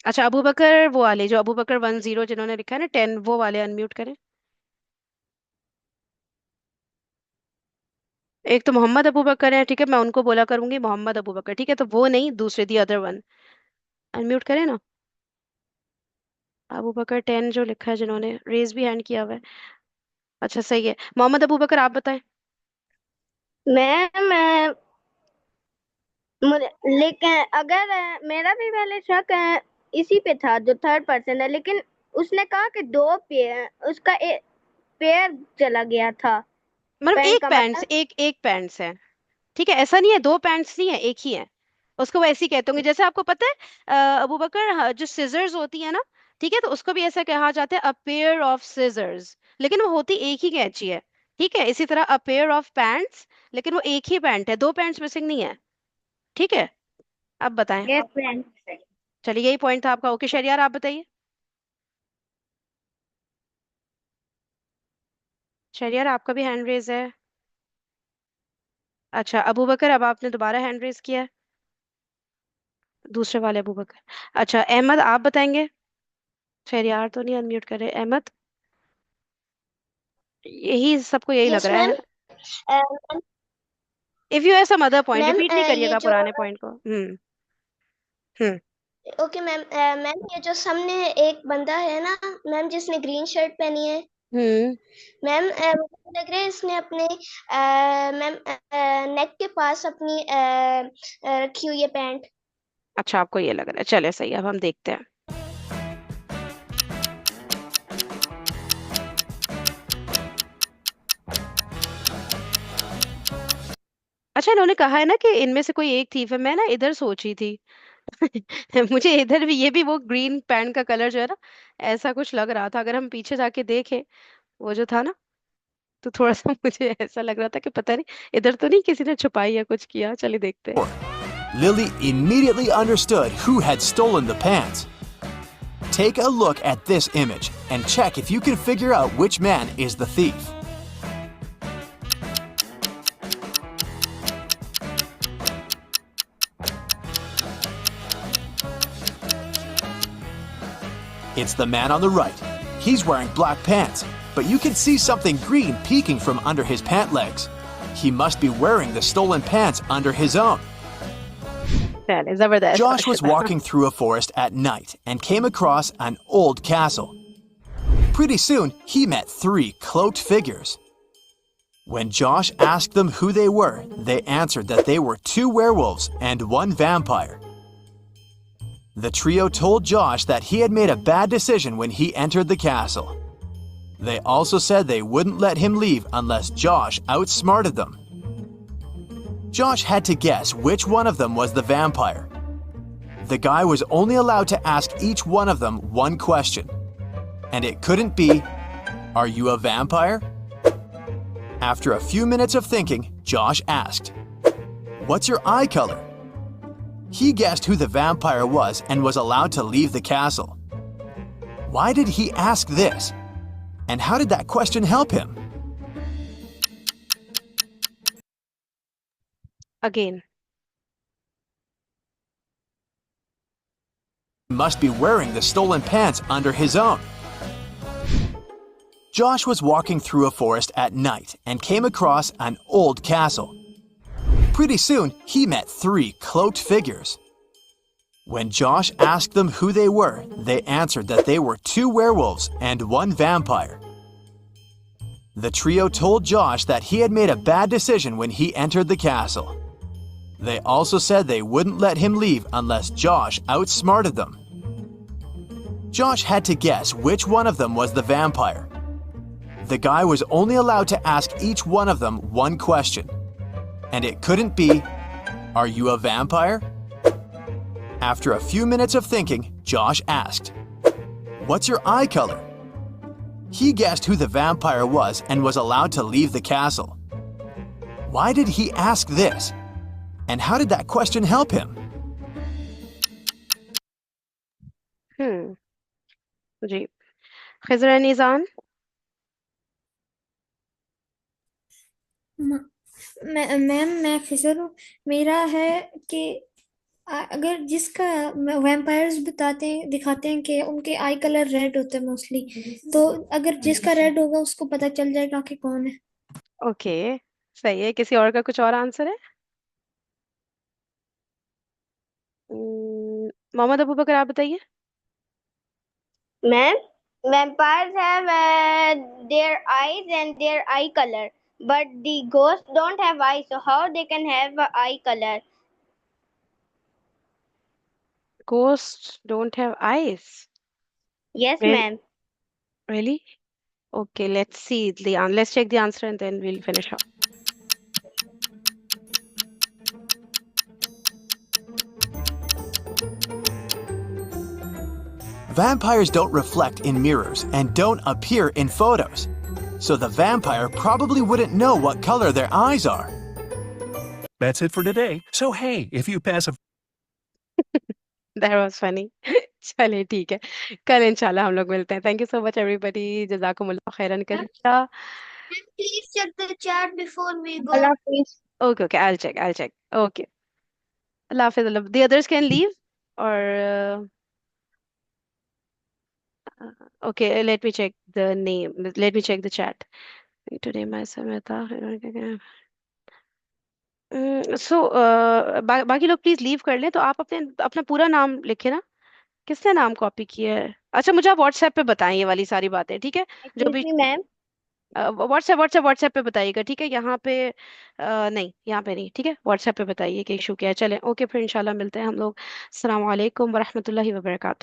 अच्छा, अबू बकर, वो वाले जो अबू बकर 10 जिन्होंने लिखा है ना 10, वो वाले अनम्यूट करें। एक तो मोहम्मद अबू बकर है, ठीक है, मैं उनको बोला करूंगी मोहम्मद अबू बकर। ठीक है, तो वो नहीं, दूसरे दी अदर वन अनम्यूट करें ना। अबू बकर 10 जो लिखा है, जिन्होंने रेज भी हैंड किया हुआ है। अच्छा, सही है, मोहम्मद अबू बकर, आप बताएं। मैं मुझे, लेकिन अगर मेरा भी पहले शक इसी पे था जो थर्ड पर्सन है, लेकिन उसने कहा कि 2 पेयर, उसका एक पेयर चला गया था मतलब पैंट एक का, पैंट्स, मतलब एक पैंट्स है। ठीक है, ऐसा नहीं है 2 पैंट्स नहीं है, एक ही है। उसको वो ऐसे ही कहते होंगे, जैसे आपको पता है अबू बकर, जो सिजर्स होती है ना, ठीक है, तो उसको भी ऐसा कहा जाता है अ पेयर ऑफ सिजर्स, लेकिन वो होती एक ही कैंची है। ठीक है, इसी तरह अ पेयर ऑफ पैंट्स, लेकिन वो एक ही पैंट है, 2 पैंट्स मिसिंग नहीं है। ठीक है, अब बताएं। ये पैंट। चलिए, यही पॉइंट था आपका। ओके शरियार, आप बताइए। शरियार, आपका भी हैंड रेज है। अच्छा, अबू बकर, अब आपने दोबारा हैंड रेज किया है, दूसरे वाले अबू बकर। अच्छा, अहमद, आप बताएंगे। शरियार तो नहीं अनम्यूट करे, अहमद। यही सबको यही लग यस रहा मैम। है। If you have some other point, ma'am repeat नहीं ये करिएगा जो, पुराने पॉइंट को। हम्म। ओके मैम, मैम ये जो सामने एक बंदा है ना मैम, जिसने ग्रीन शर्ट पहनी है हम्म। मैम, मुझे लग रहा है इसने अपने मैम नेक के पास अपनी रखी हुई है पैंट। अच्छा, आपको ये लग रहा है, चले सही है, अब हम देखते हैं। अच्छा, इन्होंने कहा है ना कि इनमें से कोई एक थीफ है, मैं ना इधर सोची थी मुझे इधर भी, ये भी वो ग्रीन पैंट का कलर जो है ना, ऐसा कुछ लग रहा था। अगर हम पीछे जाके देखें, वो जो था ना, तो थोड़ा सा मुझे ऐसा लग रहा था कि पता नहीं इधर तो नहीं किसी ने छुपाई या कुछ किया। चलिए देखते हैं। Lily immediately understood who had stolen the pants. Take a look at this image and check if you can figure out which man is the thief. It's the man on the right. He's wearing black pants, but you can see something green peeking from under his pant legs. He must be wearing the stolen pants under his own. चलिए, जबरदस्त Josh was क्वेश्चन था। walking through a forest at night and came across an old castle. Pretty soon, he met three cloaked figures. When Josh asked them who they were, they answered that they were two werewolves and one vampire. The trio told Josh that he had made a bad decision when he entered the castle. They also said they wouldn't let him leave unless Josh outsmarted them. Josh had to guess which one of them was the vampire. The guy was only allowed to ask each one of them one question. And it couldn't be, "Are you a vampire?" After a few minutes of thinking, Josh asked, "What's your eye color?" He guessed who the vampire was and was allowed to leave the castle. Why did he ask this? And how did that question help him? Again. He must be wearing the stolen pants under his own. Josh was walking through a forest at night and came across an old castle. Pretty soon, he met three cloaked figures. When Josh asked them who they were, they answered that they were two werewolves and one vampire. The trio told Josh that he had made a bad decision when he entered the castle. They also said they wouldn't let him leave unless Josh outsmarted them. Josh had to guess which one of them was the vampire. The guy was only allowed to ask each one of them one question. And it couldn't be, "Are you a vampire?" After a few minutes of thinking, Josh asked, "What's your eye color?" He guessed who the vampire was and was allowed to leave the castle. Why did he ask this? And how did that question help him? जी, खिजर निजान। मैम मैं खिजर हूँ। मेरा है कि अगर जिसका वैम्पायर्स बताते हैं दिखाते हैं कि उनके आई कलर रेड होते हैं मोस्टली, तो अगर जिसका रेड होगा उसको पता चल जाएगा कि कौन है। ओके, सही है। किसी और का कुछ और आंसर है? मोहम्मद अबू बकर, आप बताइए। Ma'am, vampires have their eyes and their eye color, but the ghosts don't have eyes, so how they can have a eye color? Ghosts don't have eyes. Yes, Really? ma'am. Really? Okay, let's see let's check the answer and then we'll finish up. Vampires don't reflect in mirrors and don't appear in photos. So the vampire probably wouldn't know what color their eyes are. That's it for today. So hey, if you pass a That was funny. चलिए ठीक है, कल इंशाल्लाह हम लोग मिलते हैं। Thank you so much everybody, जज़ाकुमुल्लाह खैरन कसीरा। Please check the chat before we go. Allah Hafiz. Okay, okay, I'll check. Okay, Allah Hafiz. The others can leave or okay, let me check the name. Let me check the chat. Today my Samita. सो बाकी लोग प्लीज लीव कर लें। तो आप अपने अपना पूरा नाम लिखे ना। किसने नाम कॉपी किया है? अच्छा, मुझे आप व्हाट्सएप पे बताएं ये वाली सारी बातें, ठीक है? जो Excuse भी me, ma'am. व्हाट्सएप पे बताइएगा, ठीक है? यहाँ पे नहीं, यहाँ पे नहीं, ठीक है? व्हाट्सएप पे बताइए कि इशू क्या है। चलें, ओके, फिर इंशाल्लाह मिलते हैं हम लोग। अस्सलाम वालेकुम वरहमतुल्लाहि वबरकातुहू।